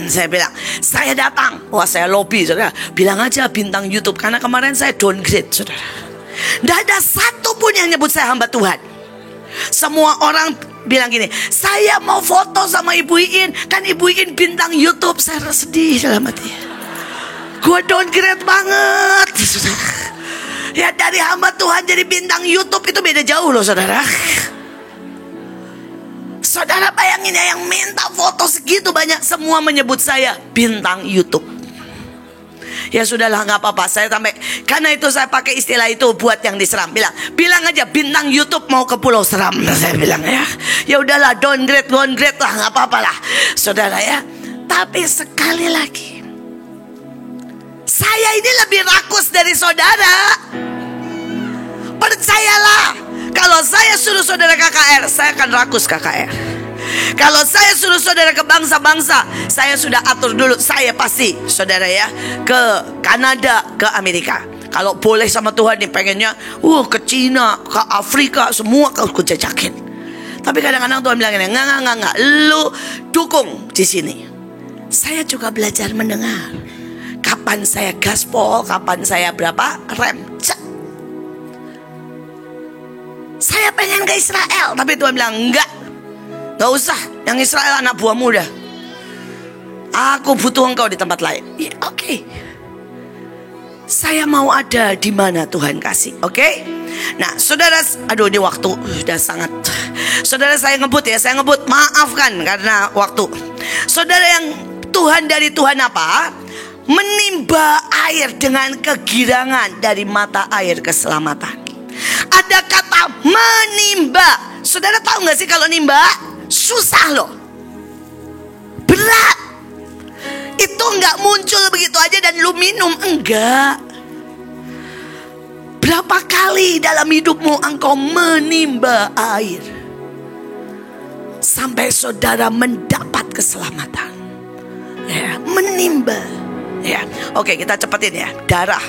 Saya bilang, saya datang. Wah, saya lobby, saudara. Bilang aja bintang YouTube, karena kemarin saya downgrade, saudara. Tidak ada satu pun yang nyebut saya hamba Tuhan. Semua orang bilang gini, saya mau foto sama Ibu Iin, kan Ibu Iin bintang YouTube. Saya sedih dalam hati. Gue downgrade banget, saudara. Ya, dari hamba Tuhan jadi bintang YouTube itu beda jauh loh, saudara. Saudara bayangin ya, yang minta foto segitu banyak, semua menyebut saya bintang YouTube. Ya sudahlah, gak apa-apa. Saya sampai, karena itu saya pakai istilah itu buat yang di Seram. Bilang aja bintang YouTube mau ke Pulau Seram. Saya bilang ya, ya udahlah, downgrade lah, gak apa-apa lah, saudara ya. Tapi sekali lagi, saya ini lebih rakus dari saudara. Percayalah, kalau saya suruh saudara KKR, saya akan rakus KKR. Kalau saya suruh saudara ke bangsa-bangsa, saya sudah atur dulu. Saya pasti, saudara ya, ke Kanada, ke Amerika. Kalau boleh sama Tuhan nih, pengennya ke Cina, ke Afrika, semua aku jajakin. Tapi kadang-kadang Tuhan bilang ini, enggak, lu dukung di sini. Saya juga belajar mendengar. Kapan saya gaspol, kapan saya berapa rem. Saya pengen ke Israel, tapi Tuhan bilang enggak usah. Yang Israel anak buahmu dah. Aku butuh engkau di tempat lain. Ya, oke. Saya mau ada di mana Tuhan kasih. Oke? Nah, saudara, aduh ini waktu udah sangat. Saudara, saya ngebut. Maafkan karena waktu. Saudara, yang Tuhan dari Tuhan apa? Menimba air dengan kegirangan dari mata air keselamatan. Ada kata menimba. Saudara tahu gak sih kalau nimba? Susah loh, berat. Itu gak muncul begitu aja dan lu minum. Enggak. Berapa kali dalam hidupmu engkau menimba air sampai saudara mendapat keselamatan? Ya, menimba. Ya, oke, kita cepetin ya. Darah.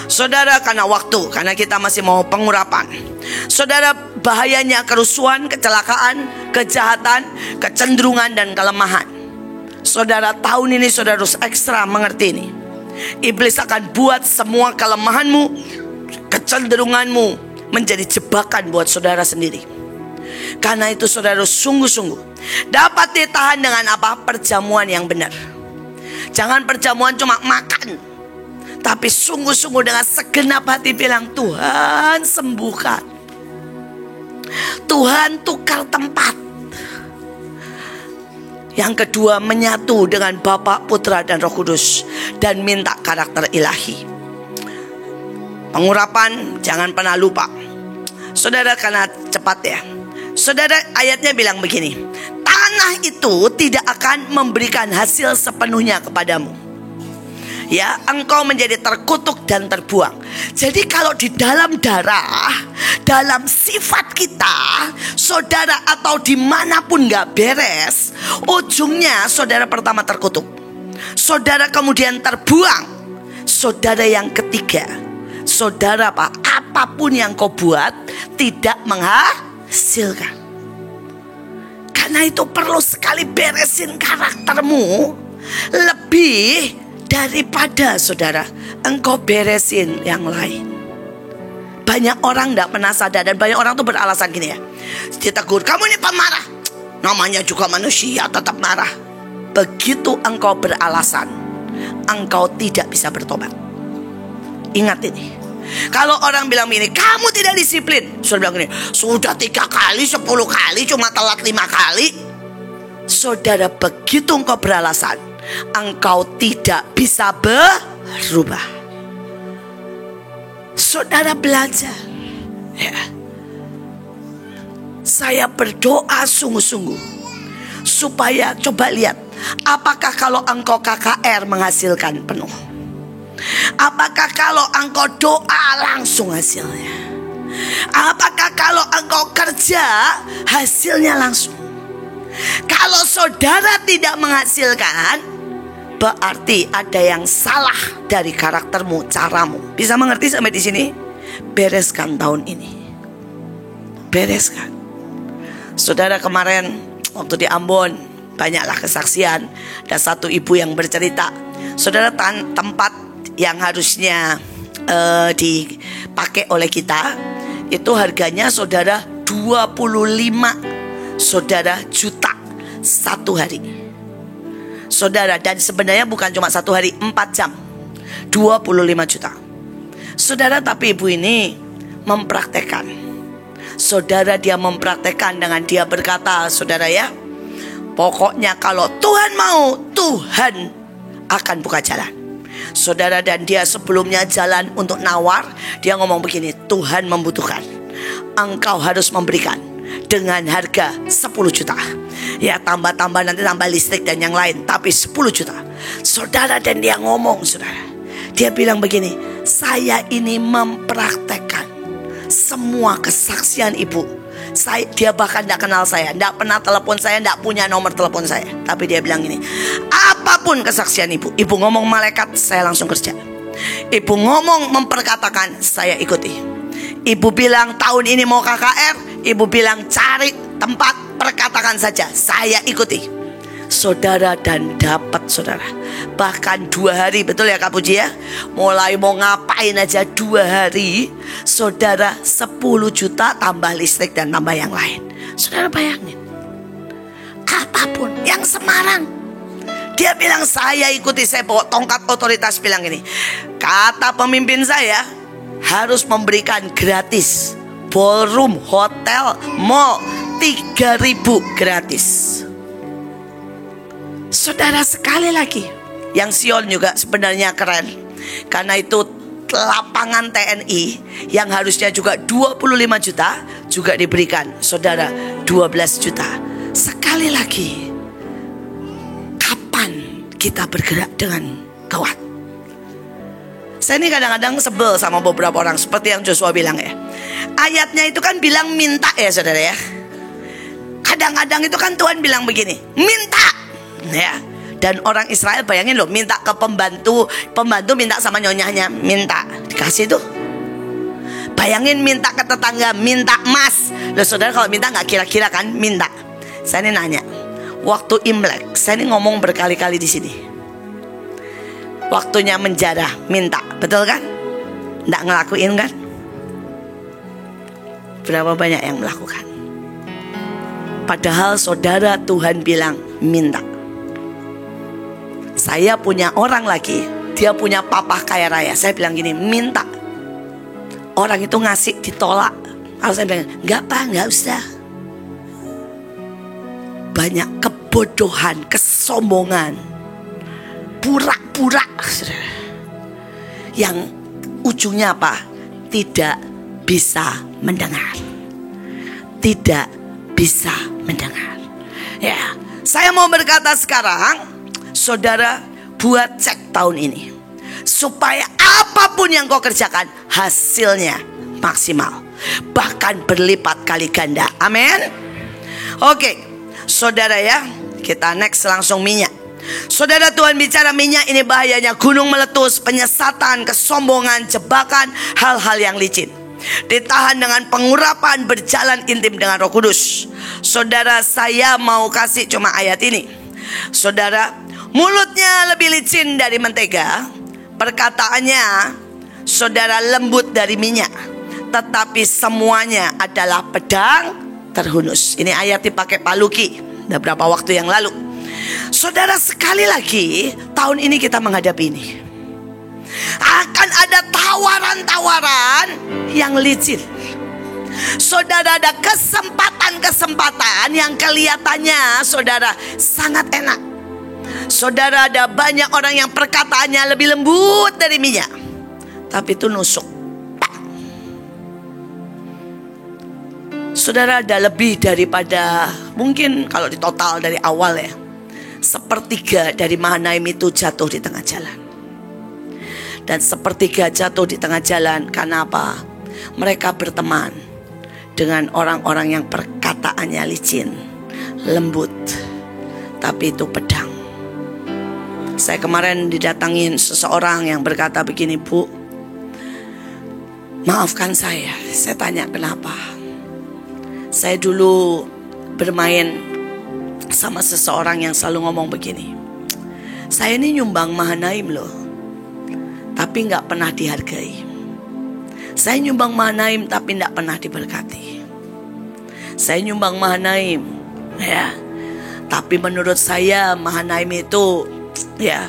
Saudara, karena waktu, karena kita masih mau pengurapan. Saudara, bahayanya kerusuhan, kecelakaan, kejahatan, kecenderungan dan kelemahan. Saudara, tahun ini saudara harus ekstra mengerti ini. Iblis akan buat semua kelemahanmu, kecenderunganmu menjadi jebakan buat saudara sendiri. Karena itu saudara harus sungguh-sungguh dapat ditahan dengan apa? Perjamuan yang benar. Jangan perjamuan cuma makan, tapi sungguh-sungguh dengan segenap hati bilang, Tuhan sembuhkan, Tuhan tukar tempat. Yang kedua, menyatu dengan Bapa, Putra dan Roh Kudus dan minta karakter ilahi. Pengurapan jangan pernah lupa. Saudara, karena cepat ya. Saudara, ayatnya bilang begini, tanah itu tidak akan memberikan hasil sepenuhnya kepadamu. Ya, engkau menjadi terkutuk dan terbuang. Jadi kalau di dalam darah, dalam sifat kita, saudara, atau dimanapun gak beres, ujungnya saudara pertama terkutuk, saudara kemudian terbuang, saudara yang ketiga, saudara apapun yang kau buat tidak menghasilkan. Karena itu perlu sekali beresin karaktermu lebih daripada saudara engkau beresin yang lain. Banyak orang tidak pernah sadar, dan banyak orang tuh beralasan gini ya, ditegur, kamu ini pemarah. Namanya juga manusia, tetap marah. Begitu engkau beralasan, engkau tidak bisa bertobat. Ingat ini. Kalau orang bilang begini, kamu tidak disiplin, saudara bilang gini, sudah 3 kali, 10 kali, cuma telat 5 kali. Saudara, begitu engkau beralasan, engkau tidak bisa berubah. Saudara belajar, ya. Saya berdoa sungguh-sungguh supaya coba lihat, apakah kalau engkau KKR menghasilkan penuh? Apakah kalau engkau doa langsung hasilnya? Apakah kalau engkau kerja hasilnya langsung? Kalau saudara tidak menghasilkan, berarti ada yang salah dari karaktermu, caramu. Bisa mengerti sampai di sini? Bereskan tahun ini. Bereskan. Saudara, kemarin waktu di Ambon banyaklah kesaksian. Ada satu ibu yang bercerita, saudara, tempat yang harusnya dipakai oleh kita itu harganya saudara 25 saudara juta satu hari. Saudara, dan sebenarnya bukan cuma satu hari, 4 jam 25 juta. Saudara, tapi ibu ini mempraktekkan. Saudara, dia mempraktekkan dengan dia berkata, saudara ya, pokoknya kalau Tuhan mau, Tuhan akan buka jalan. Saudara, dan dia sebelumnya jalan untuk nawar, dia ngomong begini, Tuhan membutuhkan, engkau harus memberikan dengan harga 10 juta. Ya, tambah-tambah nanti tambah listrik dan yang lain, tapi 10 juta. Saudara, dan dia ngomong, saudara, dia bilang begini, saya ini mempraktekkan semua kesaksian ibu. Dia bahkan tidak kenal saya, tidak pernah telepon saya, tidak punya nomor telepon saya. Tapi dia bilang ini, apapun kesaksian ibu, ibu ngomong malaikat, saya langsung kerja. Ibu ngomong memperkatakan, saya ikuti. Ibu bilang tahun ini mau KKR, ibu bilang cari tempat, perkatakan saja, saya ikuti. Saudara, dan dapat saudara. Bahkan 2 hari, betul ya Kak Puji ya, mulai mau ngapain aja 2 hari, saudara, 10 juta tambah listrik dan tambah yang lain. Saudara bayangin, apapun yang Semarang, dia bilang saya ikuti, saya bawa tongkat otoritas, bilang ini, kata pemimpin saya harus memberikan gratis ballroom, hotel, mall 3.000 gratis. Saudara, sekali lagi, yang Sion juga sebenarnya keren, karena itu lapangan TNI yang harusnya juga 25 juta juga diberikan, saudara, 12 juta. Sekali lagi, kapan kita bergerak dengan kuat? Saya ini kadang-kadang sebel sama beberapa orang, seperti yang Joshua bilang ya. Ayatnya itu kan bilang minta ya saudara ya. Kadang-kadang itu kan Tuhan bilang begini, minta ya. Dan orang Israel bayangin loh, minta ke pembantu minta sama nyonyanya, minta, dikasih tuh. Bayangin minta ke tetangga, minta emas. Loh saudara, kalau minta gak kira-kira kan minta. Saya ini nanya, waktu Imlek, saya ini ngomong berkali-kali di sini, waktunya menjarah, minta, betul kan? Nggak ngelakuin kan? Berapa banyak yang melakukan? Padahal saudara, Tuhan bilang minta. Saya punya orang lagi, dia punya papa kaya raya. Saya bilang gini, minta. Orang itu ngasih ditolak. Kalau saya bilang, enggak pak, enggak usah. Banyak kebodohan, kesombongan, pura-pura, yang ujungnya apa? Tidak bisa mendengar. Tidak bisa mendengar. Ya, saya mau berkata sekarang, saudara, buat cek tahun ini, supaya apapun yang kau kerjakan hasilnya maksimal, bahkan berlipat kali ganda. Amin. Oke, saudara ya, kita next langsung minyak. Saudara, Tuhan bicara minyak ini bahayanya gunung meletus, penyesatan, kesombongan, jebakan, hal-hal yang licin. Ditahan dengan pengurapan, berjalan intim dengan Roh Kudus. Saudara, saya mau kasih cuma ayat ini. Saudara, mulutnya lebih licin dari mentega, perkataannya saudara lembut dari minyak, tetapi semuanya adalah pedang terhunus. Ini ayat dipakai Pak Luki udah berapa waktu yang lalu. Saudara, sekali lagi tahun ini kita menghadapi ini. Akan ada tawaran-tawaran yang licin. Saudara, ada kesempatan-kesempatan yang kelihatannya saudara sangat enak. Saudara, ada banyak orang yang perkataannya lebih lembut dari minyak, tapi itu nusuk. Saudara, ada lebih daripada, mungkin kalau di total dari awal ya, 1/3 dari Mahanaim itu jatuh di tengah jalan. Dan 1/3 jatuh di tengah jalan karena apa? Mereka berteman dengan orang-orang yang perkataannya licin, lembut, tapi itu pedang. Saya kemarin didatangin seseorang yang berkata begini, Bu, maafkan saya tanya kenapa. Saya dulu bermain sama seseorang yang selalu ngomong begini, saya ini nyumbang Mahanaim loh, tapi gak pernah dihargai. Saya nyumbang Mahanaim tapi gak pernah diberkati. Saya nyumbang Mahanaim ya, tapi menurut saya Mahanaim itu ya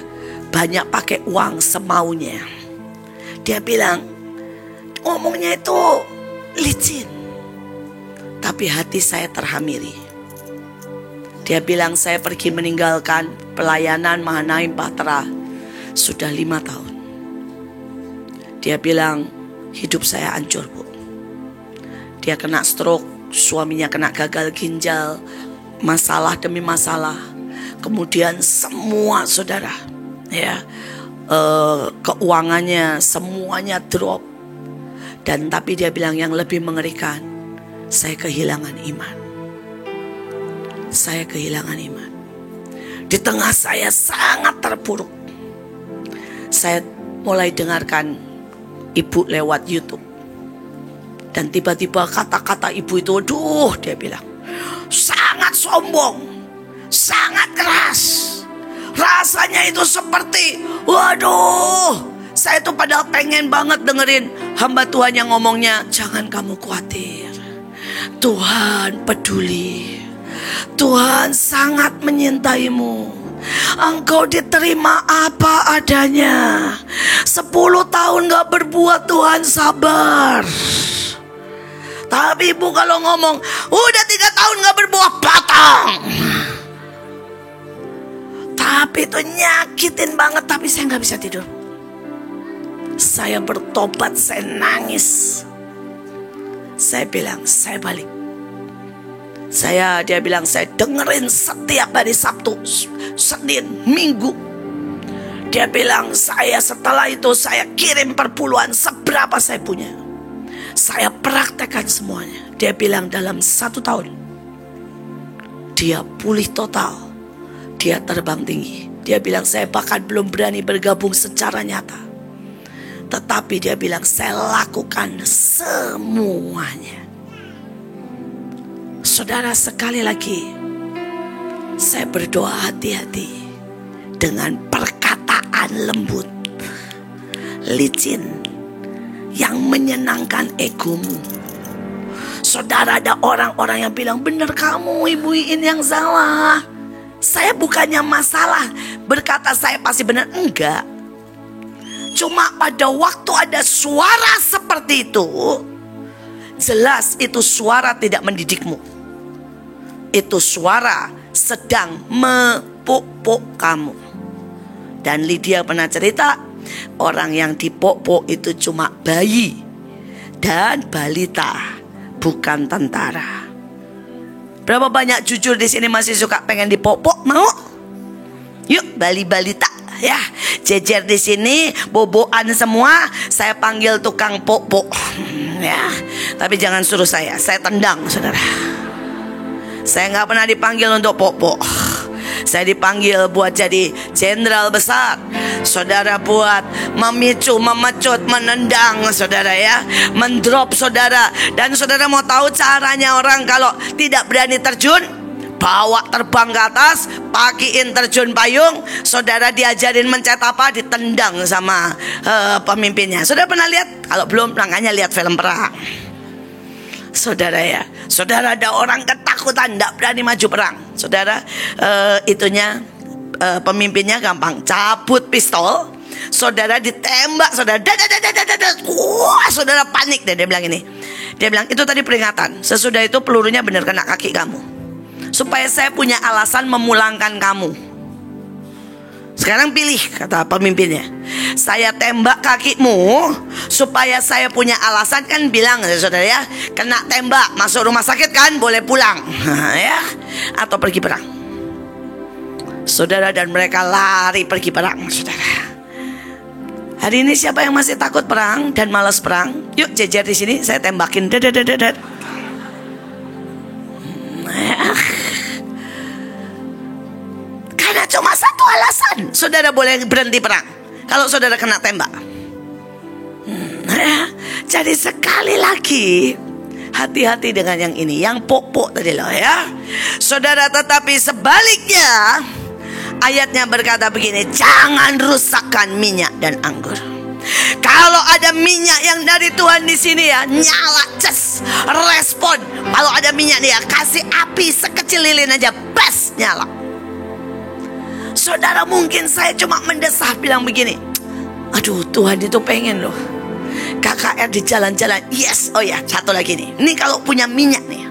banyak pakai uang semaunya. Dia bilang ngomongnya itu licin, tapi hati saya terhamiri. Dia bilang saya pergi meninggalkan pelayanan Mahanaim Bahtera sudah 5 tahun. Dia bilang hidup saya hancur, Bu. Dia kena stroke, suaminya kena gagal ginjal, masalah demi masalah. Kemudian semua saudara ya, keuangannya semuanya drop. Dan tapi dia bilang yang lebih mengerikan, saya kehilangan iman. Saya kehilangan iman. Di tengah saya sangat terpuruk, saya mulai dengarkan ibu lewat YouTube. Dan tiba-tiba kata-kata ibu itu, aduh, dia bilang sangat sombong, sangat keras. Rasanya itu seperti, waduh, saya tuh padahal pengen banget dengerin hamba Tuhan yang ngomongnya, jangan kamu khawatir, Tuhan peduli, Tuhan sangat menyintaimu, engkau diterima apa adanya. 10 tahun gak berbuat, Tuhan sabar. Tapi ibu kalau ngomong udah 3 tahun gak berbuah, batang. Tapi itu nyakitin banget. Tapi saya gak bisa tidur. Saya bertobat, saya nangis. Saya bilang saya balik. Dia bilang saya dengerin setiap hari Sabtu, Senin, Minggu. Dia bilang setelah itu saya kirim perpuluhan seberapa saya punya. Saya praktekkan semuanya. Dia bilang dalam 1 tahun dia pulih total. Dia terbang tinggi. Dia bilang saya bahkan belum berani bergabung secara nyata, tetapi dia bilang saya lakukan semuanya. Saudara, sekali lagi saya berdoa hati-hati dengan perkataan lembut, licin, yang menyenangkan egomu. Saudara, ada orang-orang yang bilang, benar kamu Ibu Iin yang salah. Saya bukannya masalah berkata saya pasti benar, enggak. Cuma pada waktu ada suara seperti itu, jelas itu suara tidak mendidikmu. Itu suara sedang mepuk-puk kamu. Dan Lydia pernah cerita, orang yang dipok-pok itu cuma bayi dan balita, bukan tentara. Berapa banyak jujur di sini masih suka pengen dipok-pok? Mau? Yuk, balita ya, jejer di sini, boboan semua. Saya panggil tukang pok-pok ya. Tapi jangan suruh saya tendang, saudara. Saya nggak pernah dipanggil untuk pok-pok. Saya dipanggil buat jadi jenderal besar. Saudara, buat memicu, memecut, menendang, saudara ya, mendrop saudara. Dan saudara mau tahu caranya orang kalau tidak berani terjun? Bawa terbang ke atas, pakiin terjun payung. Saudara diajarin mencet apa, ditendang sama pemimpinnya. Saudara pernah lihat? Kalau belum, makanya lihat film perang. Saudara ya, saudara, ada orang ketakutan, tidak berani maju perang. Saudara, pemimpinnya gampang, cabut pistol, saudara ditembak, saudara, wah, saudara panik deh. Dia bilang ini, dia bilang itu tadi peringatan. Sesudah itu pelurunya benar kena kaki kamu, supaya saya punya alasan memulangkan kamu. Sekarang pilih, kata pemimpinnya. Saya tembak kakimu supaya saya punya alasan, kan bilang saudara ya, kena tembak masuk rumah sakit kan boleh pulang ya, atau pergi perang. Saudara, dan mereka lari pergi perang. Saudara, hari ini siapa yang masih takut perang dan malas perang? Yuk jejer di sini, saya tembakin. Karena cuma satu alasan saudara boleh berhenti perang, kalau saudara kena tembak. Jadi sekali lagi, hati-hati dengan yang ini, yang pokok tadi loh ya saudara. Tetapi sebaliknya, ayatnya berkata begini, jangan rusakkan minyak dan anggur. Kalau ada minyak yang dari Tuhan di sini ya, nyala, ces, respon. Kalau ada minyak nih ya, kasih api sekecil lilin aja, bas, nyala. Saudara, mungkin saya cuma mendesah bilang begini, aduh Tuhan itu pengen loh KKR di jalan-jalan. Yes, oh ya, satu lagi nih. Ini kalau punya minyak nih.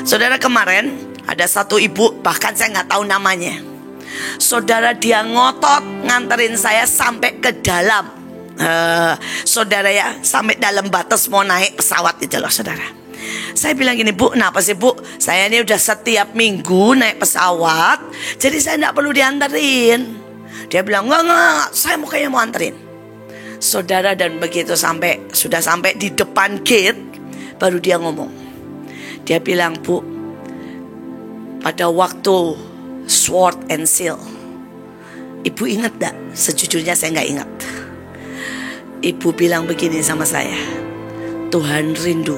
Saudara, kemarin ada satu ibu, bahkan saya nggak tahu namanya. Saudara, dia ngotot nganterin saya sampai ke dalam. Saudara ya, sampai dalam batas mau naik pesawat itu loh saudara. Saya bilang gini, Bu, kenapa sih Bu? Saya ini udah setiap minggu naik pesawat, jadi saya nggak perlu dianterin. Dia bilang, enggak, saya kayaknya mau anterin. Saudara, dan begitu sudah sampai di depan gate, baru dia ngomong. Dia bilang, Bu, pada waktu Sword and Shield, Ibu ingat gak? Sejujurnya saya gak ingat. Ibu bilang begini sama saya, Tuhan rindu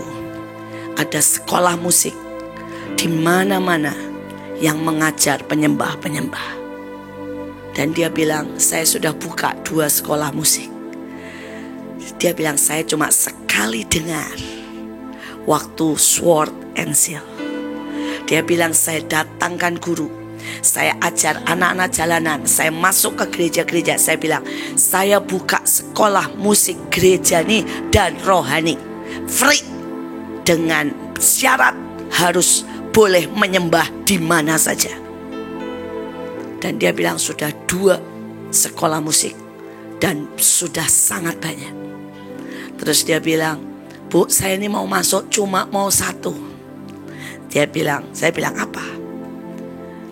ada sekolah musik di mana-mana yang mengajar penyembah-penyembah. Dan dia bilang, saya sudah buka 2 sekolah musik. Dia bilang, saya cuma sekali dengar waktu Sword and Shield. Dia bilang, saya datangkan guru, saya ajar anak-anak jalanan, saya masuk ke gereja-gereja. Saya bilang, saya buka sekolah musik gereja nih dan rohani, free, dengan syarat harus boleh menyembah di mana saja. Dan dia bilang sudah 2 sekolah musik dan sudah sangat banyak. Terus dia bilang, Bu, saya ini mau masuk cuma mau 1. Saya bilang apa?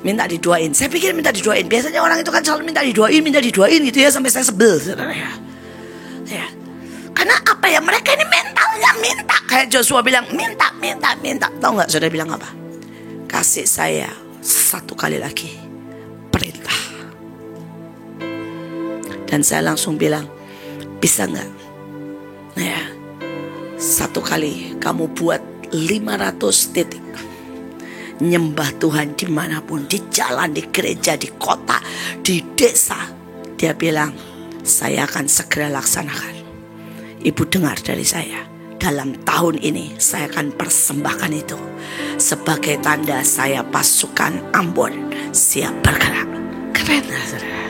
Minta didoain. Saya pikir minta didoain. Biasanya orang itu kan selalu minta didoain gitu ya, sampai saya sebel saudara ya. Karena apa ya, mereka ini mentalnya minta. Kayak Joshua bilang minta. Tahu gak saudara bilang apa? Kasih saya 1 kali lagi perintah. Dan saya langsung bilang, bisa gak? Ya, 1 kali kamu buat 500 titik nyembah Tuhan dimanapun, di jalan, di gereja, di kota, di desa. Dia bilang, saya akan segera laksanakan. Ibu dengar dari saya, dalam tahun ini saya akan persembahkan itu sebagai tanda saya pasukan Ambon siap bergerak. Keren saudara.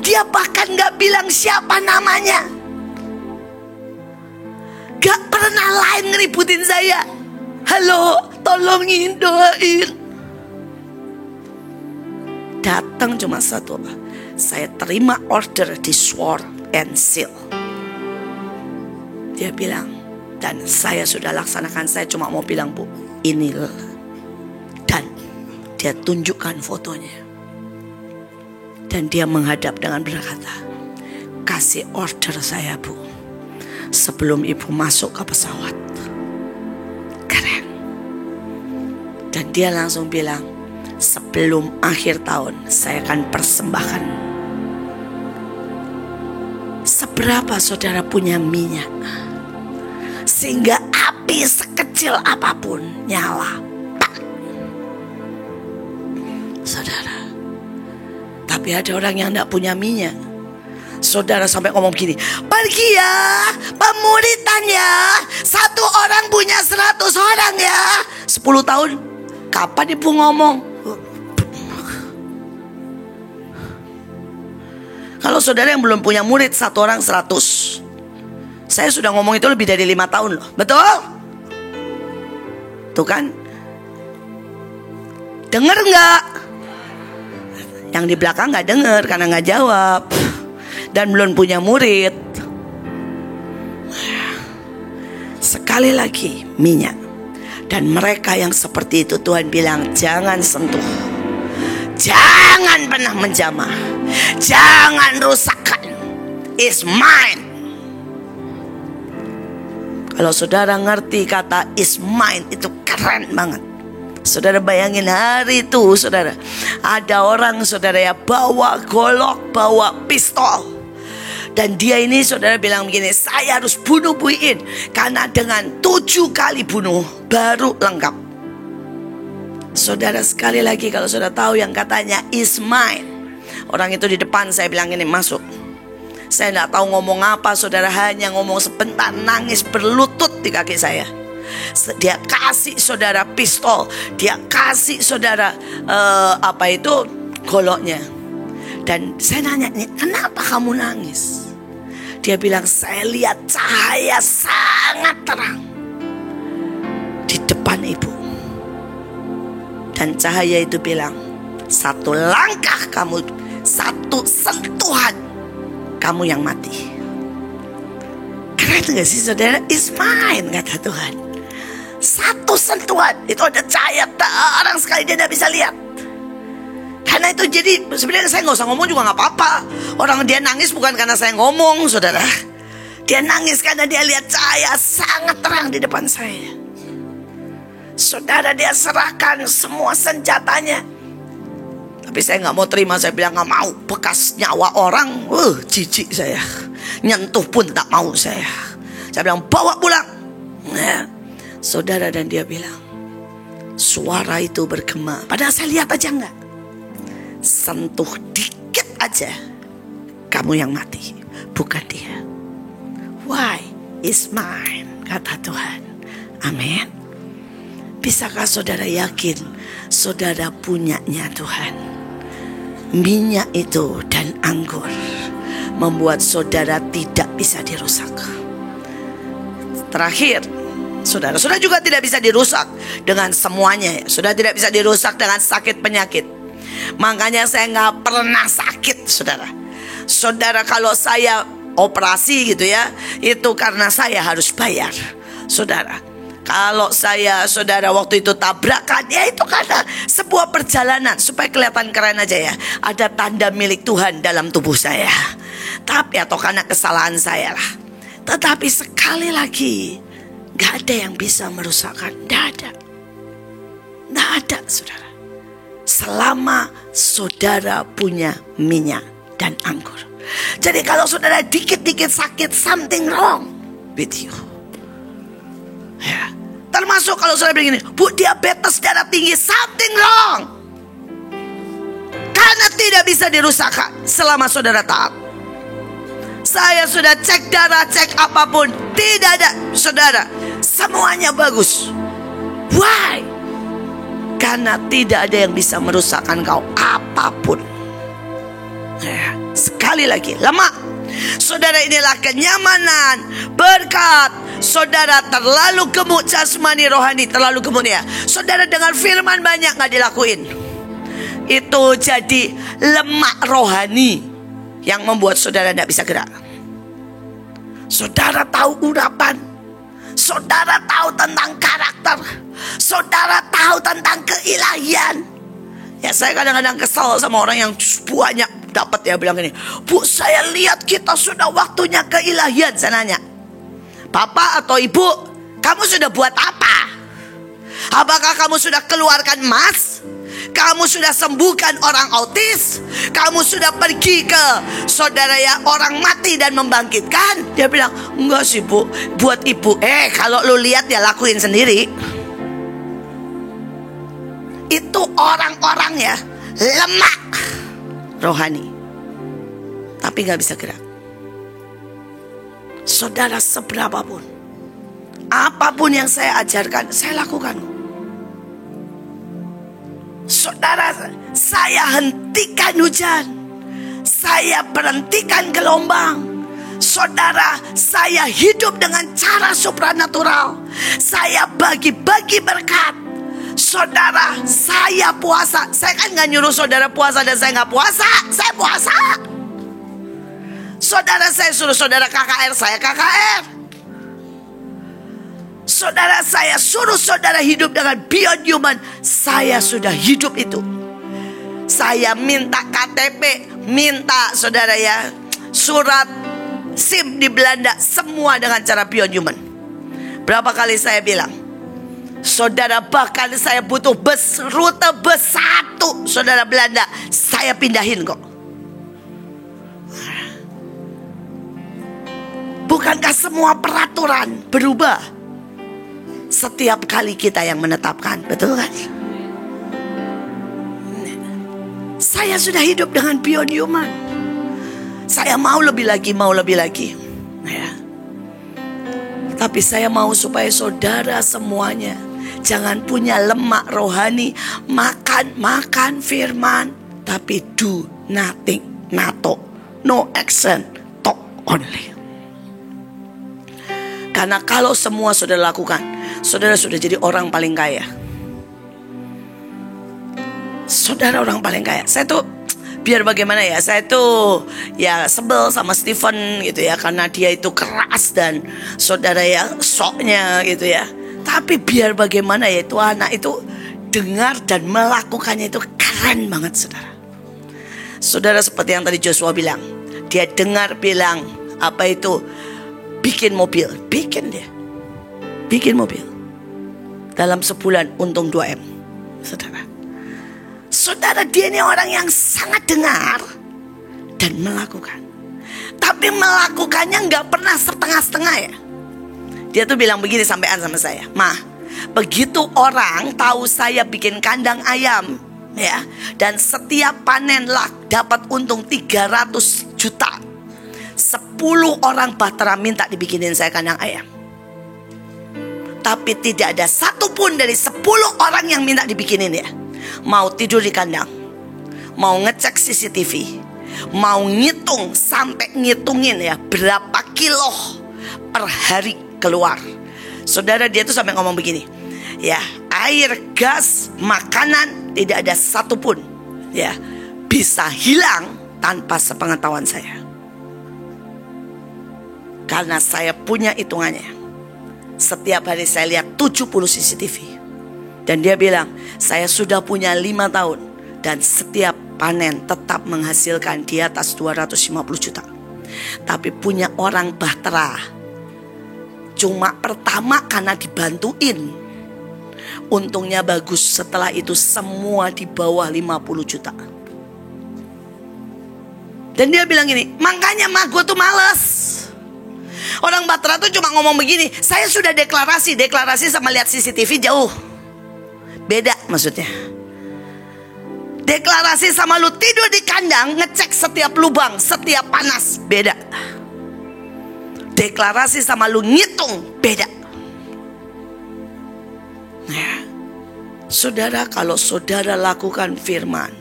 Dia bahkan gak bilang siapa namanya, gak pernah lain ngeributin saya. Halo, tolongin, doain. Datang cuma 1, saya terima order di Sword and Shield. Dia bilang, dan saya sudah laksanakan. Saya cuma mau bilang, Bu, ini. Dan dia tunjukkan fotonya. Dan dia menghadap dengan berkata, kasih order saya, Bu, sebelum Ibu masuk ke pesawat. Keren. Dan dia langsung bilang, sebelum akhir tahun saya akan persembahkan. Seberapa saudara punya minyak sehingga api sekecil apapun nyala, pak, saudara. Tapi ada orang yang tidak punya minyak. Saudara sampai ngomong gini, pergi ya pemuritan ya, 1 orang punya 100 orang ya. 10 tahun kapan Ibu ngomong? Kalau saudara yang belum punya murid 1 orang 100, saya sudah ngomong itu lebih dari 5 tahun loh. Betul? Tuh kan? Dengar nggak? Yang di belakang gak dengar karena gak jawab dan belum punya murid. Sekali lagi minyak. Dan mereka yang seperti itu Tuhan bilang jangan sentuh, jangan pernah menjamah, jangan rusakkan. Is mine. Kalau saudara ngerti kata is mine, itu keren banget. Saudara bayangin hari itu saudara, ada orang saudara ya bawa golok, bawa pistol. Dan dia ini saudara bilang begini, saya harus bunuh Bu Iin, karena dengan 7 kali bunuh baru lengkap. Saudara sekali lagi kalau saudara tahu yang katanya is mine. Orang itu di depan saya bilang ini masuk. Saya tidak tahu ngomong apa, saudara hanya ngomong sebentar, nangis berlutut di kaki saya. Dia kasih saudara pistol, dia kasih saudara goloknya. Dan saya nanya, kenapa kamu nangis? Dia bilang, saya lihat cahaya sangat terang di depan ibu. Dan cahaya itu bilang, satu langkah kamu, satu sentuhan kamu yang mati. Keren gak sih saudara? Is mine, kata Tuhan. Satu sentuhan, itu ada cahaya terang sekali, dia tidak bisa lihat. Karena itu jadi sebenarnya saya nggak usah ngomong juga nggak apa-apa. Orang dia nangis bukan karena saya ngomong, saudara. Dia nangis karena dia lihat cahaya sangat terang di depan saya. Saudara, dia serahkan semua senjatanya. Tapi saya nggak mau terima, saya bilang nggak mau. Bekas nyawa orang, jijik saya. Nyentuh pun tak mau saya. Saya bilang bawa pulang. Nah, saudara, dan dia bilang suara itu bergema. Padahal saya lihat aja nggak. Sentuh dikit aja, kamu yang mati, bukan dia. Why is mine, kata Tuhan. Amin. Bisakah saudara yakin saudara punyanya Tuhan? Minyak itu dan anggur membuat saudara tidak bisa dirusak. Terakhir, saudara juga tidak bisa dirusak dengan semuanya. Saudara tidak bisa dirusak dengan sakit penyakit. Makanya saya gak pernah sakit, saudara. Saudara, kalau saya operasi gitu ya, itu karena saya harus bayar. Saudara, kalau saya saudara waktu itu tabrakan, ya itu karena sebuah perjalanan supaya kelihatan keren aja ya. Ada tanda milik Tuhan dalam tubuh saya. Tapi atau karena kesalahan saya lah. Tetapi sekali lagi, gak ada yang bisa merusakkan. Gak ada, saudara. Selama saudara punya minyak dan anggur. Jadi kalau saudara dikit-dikit sakit, something wrong with you. Ya. Termasuk kalau saudara begini, Bu, diabetes, darah tinggi, something wrong. Karena tidak bisa dirusakkan selama saudara taat. Saya sudah cek darah, cek apapun, tidak ada, saudara. Semuanya bagus. Why? Karena tidak ada yang bisa merusakkan kau apapun. Ya, sekali lagi, lemak. Saudara, inilah kenyamanan, berkat. Saudara terlalu gemuk jasmani, rohani terlalu gemuk ya. Saudara dengan firman banyak gak dilakuin. Itu jadi lemak rohani yang membuat saudara tidak bisa gerak. Saudara tahu urapan, saudara tahu tentang karakter, saudara tahu tentang keilahian. Ya, saya kadang-kadang kesal sama orang yang banyak dapat ya, bilang ini, Bu, saya lihat kita sudah waktunya keilahian. Saya nanya, Bapak atau Ibu, kamu sudah buat apa? Apakah kamu sudah keluarkan emas? Kamu sudah sembuhkan orang autis? Kamu sudah pergi ke saudara ya orang mati dan membangkitkan? Dia bilang, enggak sih Bu, buat Ibu. Kalau lu lihat ya lakuin sendiri. Itu orang-orang ya lemak rohani, tapi gak bisa gerak. Saudara, seberapapun, apapun yang saya ajarkan, saya lakukan. Saudara, saya hentikan hujan, saya berhentikan gelombang. Saudara, saya hidup dengan cara supranatural. Saya bagi-bagi berkat. Saudara, saya puasa. Saya kan gak nyuruh saudara puasa dan saya gak puasa. Saya puasa. Saudara, saya suruh saudara KKR, saya KKR. Saudara, saya suruh saudara hidup dengan beyond human, saya sudah hidup itu. Saya minta KTP, minta saudara ya, surat SIM di Belanda, semua dengan cara beyond human. Berapa kali saya bilang, saudara, bahkan saya butuh bus, rute bus 1, saudara Belanda, saya pindahin kok. Bukankah semua peraturan berubah setiap kali kita yang menetapkan, betul kan? Saya sudah hidup dengan beyond human. Saya mau lebih lagi, ya. Tapi saya mau supaya saudara semuanya jangan punya lemak rohani, makan firman, tapi do nothing, nato, no action, talk only. Karena kalau semua saudara lakukan, saudara sudah jadi orang paling kaya. Saudara orang paling kaya. Saya tuh biar bagaimana ya, saya tuh ya sebel sama Stephen gitu ya, karena dia itu keras dan saudara ya soknya gitu ya. Tapi biar bagaimana ya, itu anak itu dengar dan melakukannya itu keren banget saudara. Saudara, seperti yang tadi Joshua bilang, dia dengar bilang apa itu, bikin mobil, bikin mobil. Dalam sebulan untung 2M. Saudara, dia ini orang yang sangat dengar dan melakukan. Tapi melakukannya gak pernah setengah-setengah ya. Dia tuh bilang begini sampean sama saya, "Ma, begitu orang tahu saya bikin kandang ayam ya, dan setiap panen dapat untung 300 juta. 10 orang bahtera minta dibikinin saya kandang ayam. Tapi tidak ada satupun dari 10 orang yang minta dibikinin ya. Mau tidur di kandang, mau ngecek CCTV, mau ngitung sampai ngitungin ya berapa kilo per hari keluar." Saudara, dia tuh sampai ngomong begini, ya, air, gas, makanan tidak ada satupun ya bisa hilang tanpa sepengetahuan saya. Karena saya punya hitungannya. Setiap hari saya lihat 70 CCTV. Dan dia bilang, saya sudah punya 5 tahun. Dan setiap panen tetap menghasilkan di atas 250 juta. Tapi punya orang bahtera cuma pertama karena dibantuin, untungnya bagus. Setelah itu semua di bawah 50 juta. Dan dia bilang gini, makanya mah gue tuh males. Orang bahtera tuh cuma ngomong begini, saya sudah deklarasi sama lihat CCTV jauh. Beda maksudnya. Deklarasi sama lu tidur di kandang, ngecek setiap lubang, setiap panas, beda. Deklarasi sama lu ngitung, beda. Nah, saudara, kalau saudara lakukan firman,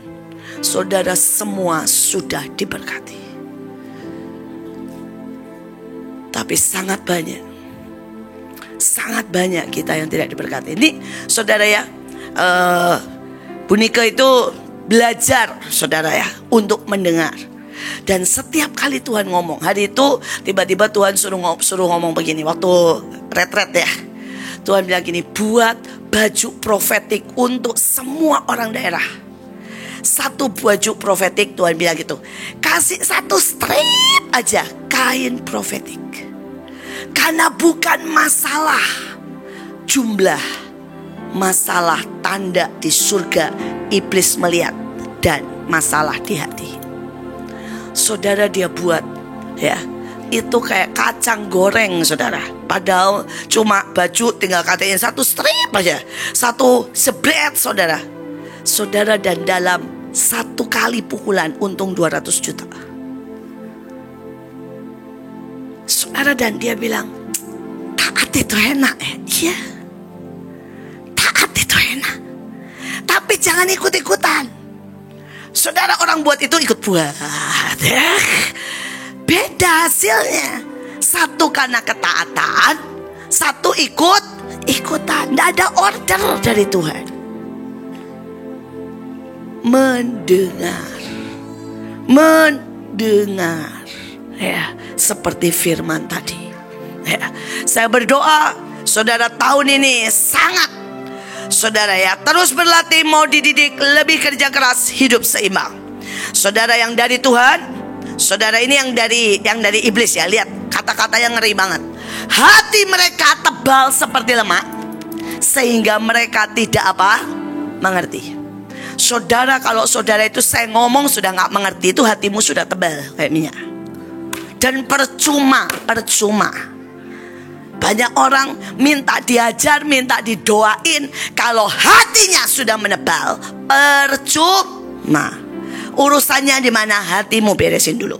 saudara semua sudah diberkati. Tapi sangat banyak kita yang tidak diberkati. Ini saudara ya, Bu Nika itu belajar saudara ya untuk mendengar. Dan setiap kali Tuhan ngomong, hari itu tiba-tiba Tuhan suruh ngomong begini waktu retret ya. Tuhan bilang gini, buat baju profetik untuk semua orang daerah. Satu baju profetik, Tuhan bilang gitu, kasih 1 strip aja kain profetik. Karena bukan masalah jumlah, masalah tanda di surga iblis melihat, dan masalah di hati. Saudara, dia buat ya, itu kayak kacang goreng saudara. Padahal cuma baju tinggal katain 1 strip aja, 1 sebret saudara. Saudara, dan dalam 1 kali pukulan untung 200 juta. Saudara, dan dia bilang, taat itu enak ya. Iya, taat itu enak, tapi jangan ikut-ikutan. Saudara, orang buat itu ikut buat ya. Beda hasilnya. 1 karena ketaatan, 1 ikut-ikutan. Tidak ada order dari Tuhan. mendengar. Mendengar. Ya, seperti firman tadi. Ya, saya berdoa saudara tahun ini sangat, saudara ya, terus berlatih, mau dididik, lebih kerja keras, hidup seimbang. Saudara yang dari Tuhan, saudara ini yang dari iblis ya. Lihat kata-kata yang ngeri banget. Hati mereka tebal seperti lemak, sehingga mereka tidak mengerti. Saudara, kalau saudara itu saya ngomong sudah gak mengerti, itu hatimu sudah tebal kayak minyak. Dan percuma. Banyak orang minta diajar, minta didoain, kalau hatinya sudah menebal, percuma. Urusannya di mana? Hatimu beresin dulu.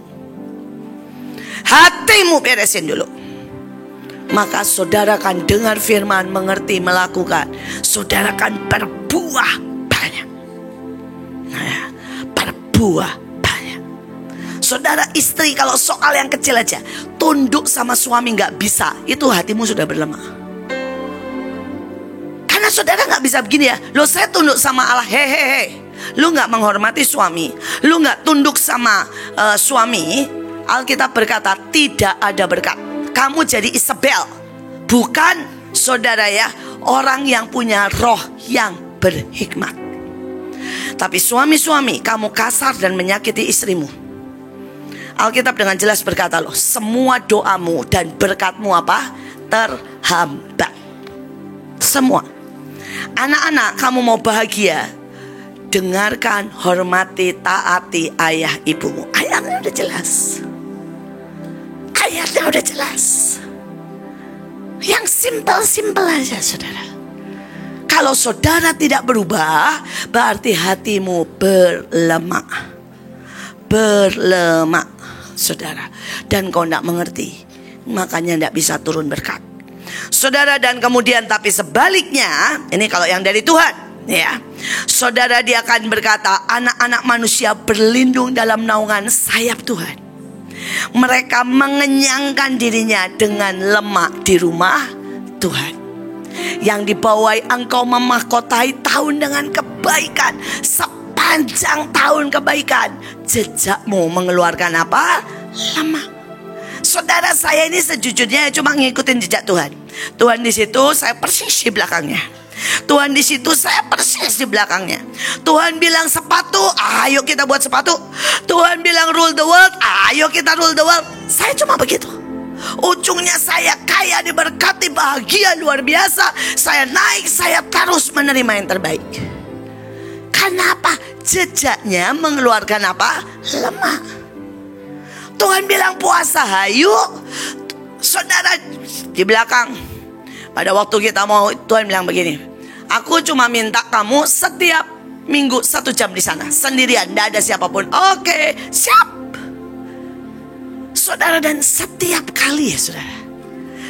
Hatimu beresin dulu. Maka saudara akan dengar firman, mengerti, melakukan. Saudara akan berbuah banyak. Berbuah banyak. Saudara istri, kalau soal yang kecil aja, tunduk sama suami gak bisa, itu hatimu sudah berlemah. Karena saudara gak bisa begini ya. Loh, saya tunduk sama Allah. Hehehe, lu gak menghormati suami, lu gak tunduk sama suami. Alkitab berkata tidak ada berkat. Kamu jadi Isabel, bukan saudara ya, orang yang punya roh yang berhikmat. Tapi suami-suami, kamu kasar dan menyakiti istrimu. Alkitab dengan jelas berkata loh, semua doamu dan berkatmu terhambat. Semua. Anak-anak, kamu mau bahagia, dengarkan, hormati, taati ayah ibumu. Ayatnya udah jelas. Ayatnya udah jelas. Yang simpel-simpel aja saudara. Kalau saudara tidak berubah, berarti hatimu berlemak. Berlemak saudara. Dan kau tidak mengerti, makanya tidak bisa turun berkat saudara. Dan kemudian tapi sebaliknya, ini kalau yang dari Tuhan ya, saudara, dia akan berkata, anak-anak manusia berlindung dalam naungan sayap Tuhan. Mereka mengenyangkan dirinya dengan lemak di rumah Tuhan. Yang dibawai engkau memahkotai tahun dengan kebaikan, sepanjang tahun kebaikan. Jejakmu mengeluarkan lemak. Saudara, saya ini sejujurnya cuma ngikutin jejak Tuhan. Tuhan di situ, saya persis di belakangnya. Tuhan di situ, saya persis di belakangnya. Tuhan bilang sepatu, ayo kita buat sepatu. Tuhan bilang rule the world, ayo kita rule the world. Saya cuma begitu. Ujungnya saya kaya, diberkati, bahagia luar biasa. Saya naik, saya terus menerima yang terbaik. Kenapa? Jejaknya mengeluarkan lemak. Tuhan bilang puasa, hayu. Saudara di belakang, pada waktu kita mau, Tuhan bilang begini, aku cuma minta kamu setiap minggu 1 jam di sana sendirian, tidak ada siapapun. Oke, siap. Saudara, dan setiap kali ya saudara,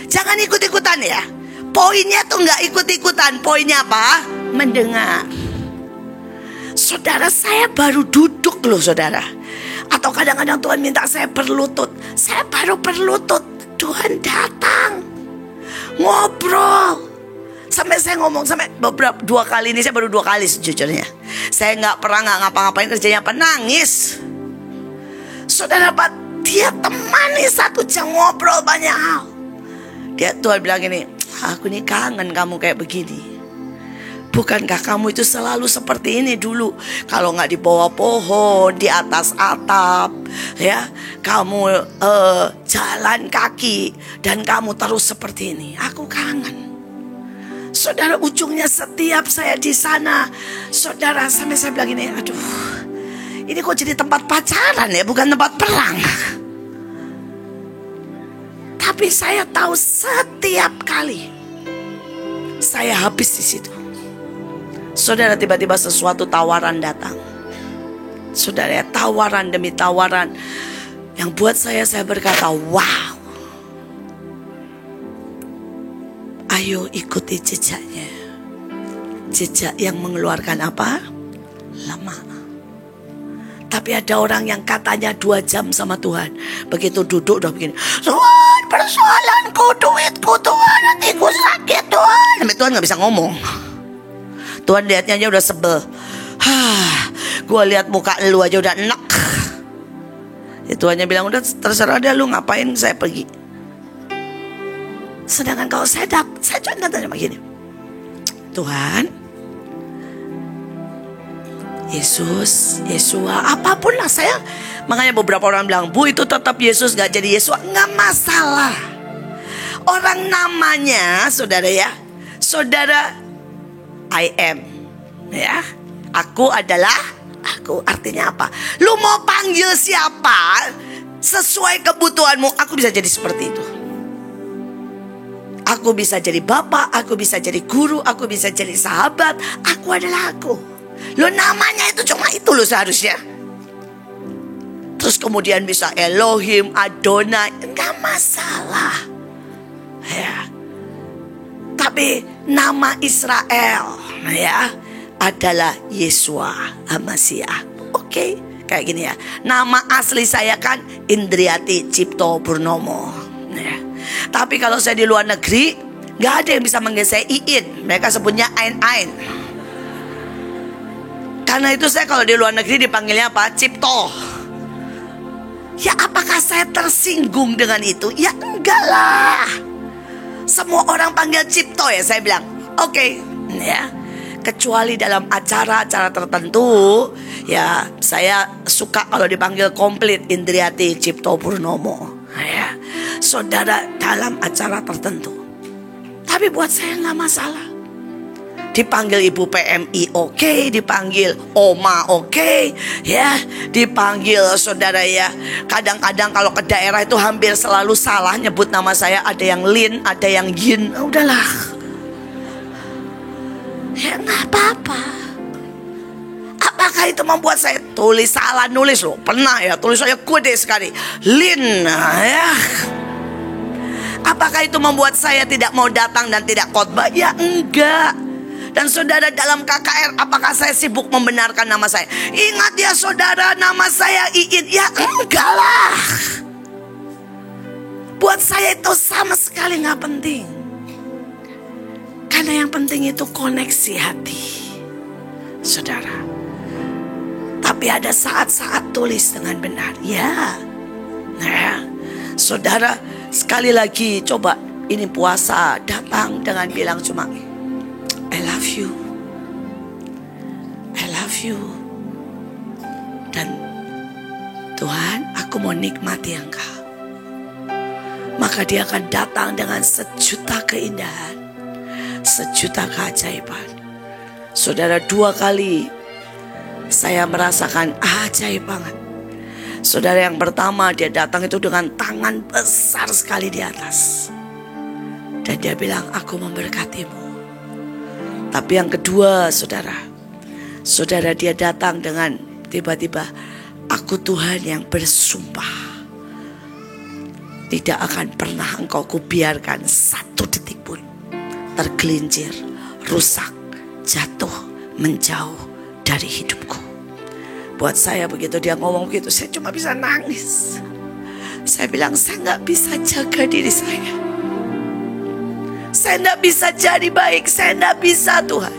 jangan ikut-ikutan ya. Poinnya tuh nggak ikut-ikutan. Poinnya apa? Mendengar. Saudara, saya baru duduk loh saudara. Atau kadang-kadang Tuhan minta saya berlutut. Saya baru berlutut, Tuhan datang ngobrol. Sampai saya ngomong, sampai beberapa 2 kali ini, saya baru 2 kali sejujurnya. Saya nggak ngapa-ngapain, kerjanya penangis. Saudara, dia temani 1 jam ngobrol banyak hal. Tuhan bilang gini, aku nih kangen kamu kayak begini. Bukankah kamu itu selalu seperti ini dulu? Kalau nggak di bawah pohon, di atas atap, ya, kamu jalan kaki, dan kamu terus seperti ini. Aku kangen. Saudara, ujungnya setiap saya di sana, saudara, sampai saya bilang ini, aduh, ini kok jadi tempat pacaran ya, bukan tempat perang. Tapi saya tahu setiap kali saya habis di situ, saudara, tiba-tiba sesuatu tawaran datang. Saudara, tawaran demi tawaran yang buat saya berkata, wow. Ayo ikuti jejaknya. Jejak yang mengeluarkan lemak. Tapi ada orang yang katanya 2 jam sama Tuhan, begitu duduk udah begini, Tuhan, persoalanku, duitku, Tuhan, hatiku sakit, Tuhan. Sampai Tuhan gak bisa ngomong. Tuhan lihatnya aja udah sebel. Gue lihat muka lu aja udah enek. Itu hanya bilang, udah terserah deh lu ngapain, saya pergi. Sedangkan kalau saya cuma tanya begini, Tuhan, Yesus, Yesua, apapun lah saya. Makanya beberapa orang bilang, Bu itu tetap Yesus gak jadi Yesua. Gak masalah. Orang namanya, saudara ya, saudara I am, ya, aku adalah aku. Artinya apa? Lu mau panggil siapa sesuai kebutuhanmu, aku bisa jadi seperti itu. Aku bisa jadi bapak, aku bisa jadi guru, aku bisa jadi sahabat. Aku adalah aku. Lo namanya itu cuma itu lo seharusnya. Terus kemudian bisa Elohim, Adonai, enggak masalah. Ya. Tapi nama Israel, ya, adalah Yesua Hamasiah. Oke, kayak gini ya. Nama asli saya kan Indriati Cipto Purnomo. Ya. Tapi kalau saya di luar negeri, nggak ada yang bisa manggil saya Iin. Mereka sebutnya Ain. Karena itu saya kalau di luar negeri dipanggilnya apa? Cipto. Ya apakah saya tersinggung dengan itu? Ya enggak lah. Semua orang panggil Cipto ya, saya bilang oke, ya. Kecuali dalam acara-acara tertentu, ya saya suka kalau dipanggil komplit Indriati Cipto Purnomo, ya, saudara, dalam acara tertentu. Tapi buat saya nggak masalah. Dipanggil ibu PMI oke, dipanggil oma oke, ya, dipanggil saudara ya. Kadang-kadang kalau ke daerah itu hampir selalu salah nyebut nama saya. Ada yang Lin, ada yang Yin. Udahlah. Ya nggak apa-apa. Apakah itu membuat saya tulis salah nulis loh? Pernah ya, tulis saya gede sekali, Lin, ya. Apakah itu membuat saya tidak mau datang dan tidak khotbah? Ya enggak. Dan saudara dalam KKR, apakah saya sibuk membenarkan nama saya? Ingat ya saudara, nama saya Iin. Ya enggak lah. Buat saya itu sama sekali nggak penting. Karena yang penting itu koneksi hati, saudara. Tapi ada saat-saat tulis dengan benar, ya. Nah, saudara, sekali lagi coba ini puasa, datang dengan bilang cuma I love you, I love you. Dan Tuhan, aku mau nikmati Engkau. Maka dia akan datang dengan sejuta keindahan, sejuta keajaiban. Saudara, 2 kali saya merasakan ajaib banget. Saudara, yang pertama dia datang itu dengan tangan besar sekali di atas. Dan dia bilang, aku memberkatimu. Tapi yang kedua, saudara dia datang dengan tiba-tiba, aku Tuhan yang bersumpah, tidak akan pernah engkau kubiarkan 1 detik pun tergelincir, rusak, jatuh, menjauh dari hidupku. Buat saya begitu dia ngomong begitu, saya cuma bisa nangis. Saya bilang, saya gak bisa jaga diri saya. Saya gak bisa jadi baik, saya gak bisa Tuhan.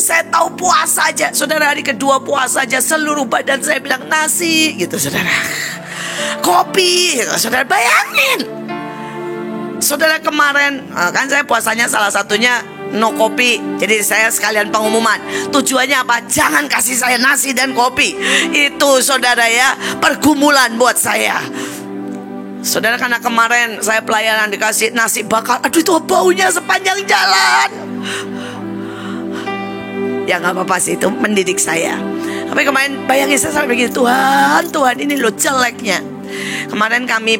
Saya tahu puasa aja, saudara, hari kedua puasa aja seluruh badan saya bilang nasi gitu, saudara. Kopi gitu, saudara, bayangin. Saudara, kemarin kan saya puasanya salah satunya no kopi. Jadi saya sekalian pengumuman, tujuannya apa? Jangan kasih saya nasi dan kopi. Itu saudara ya, pergumulan buat saya. Saudara, karena kemarin saya pelayanan dikasih nasi bakar. Aduh, itu baunya sepanjang jalan. Ya gak apa-apa sih, itu mendidik saya. Tapi kemarin bayangin saya sampai begini, Tuhan ini loh jeleknya. Kemarin kami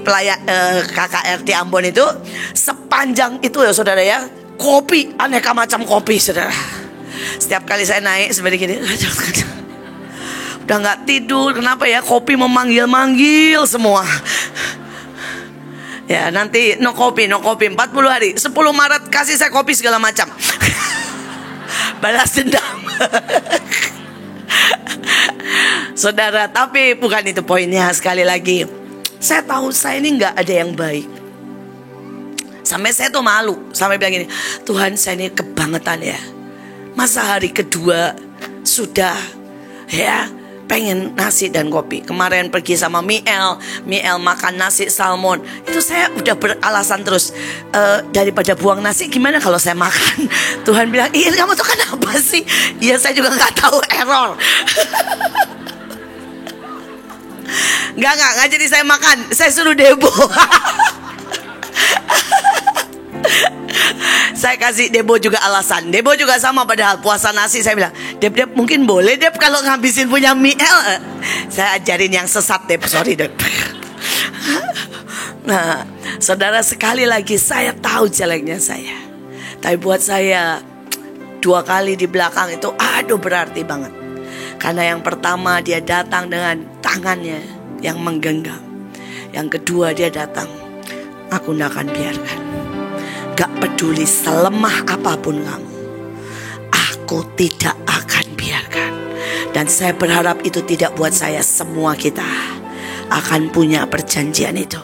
KKR di Ambon itu, sepanjang itu ya saudara ya, kopi, aneka macam kopi saudara. Setiap kali saya naik seperti gini, udah gak tidur. Kenapa ya? Kopi memanggil-manggil semua. Ya nanti no kopi 40 hari 10 Maret kasih saya kopi segala macam. Balas dendam. Saudara, tapi bukan itu poinnya. Sekali lagi, saya tahu saya ini gak ada yang baik. Sampai saya tuh malu, sampai bilang gini, Tuhan, saya ini kebangetan ya. Masa hari kedua sudah ya pengen nasi dan kopi. Kemarin pergi sama Miel makan nasi salmon. Itu saya udah beralasan terus, daripada buang nasi gimana kalau saya makan. Tuhan bilang, Iin kamu tuh kenapa sih? Ya saya juga gak tahu, error. Enggak jadi saya makan. Saya suruh Debo. Saya kasih Debo juga alasan. Debo juga sama, padahal puasa nasi. Saya bilang, Deb mungkin boleh Deb kalau ngabisin punya Miel. Saya ajarin yang sesat Deb, sorry Deb. Nah, saudara, sekali lagi saya tahu jeleknya saya. Tapi buat saya 2 kali di belakang itu aduh berarti banget. Karena yang pertama dia datang dengan tangannya yang menggenggam. Yang kedua dia datang, aku gak akan biarkan. Gak peduli selemah apapun kamu, aku tidak akan biarkan. Dan saya berharap itu tidak buat saya, semua kita akan punya perjanjian itu.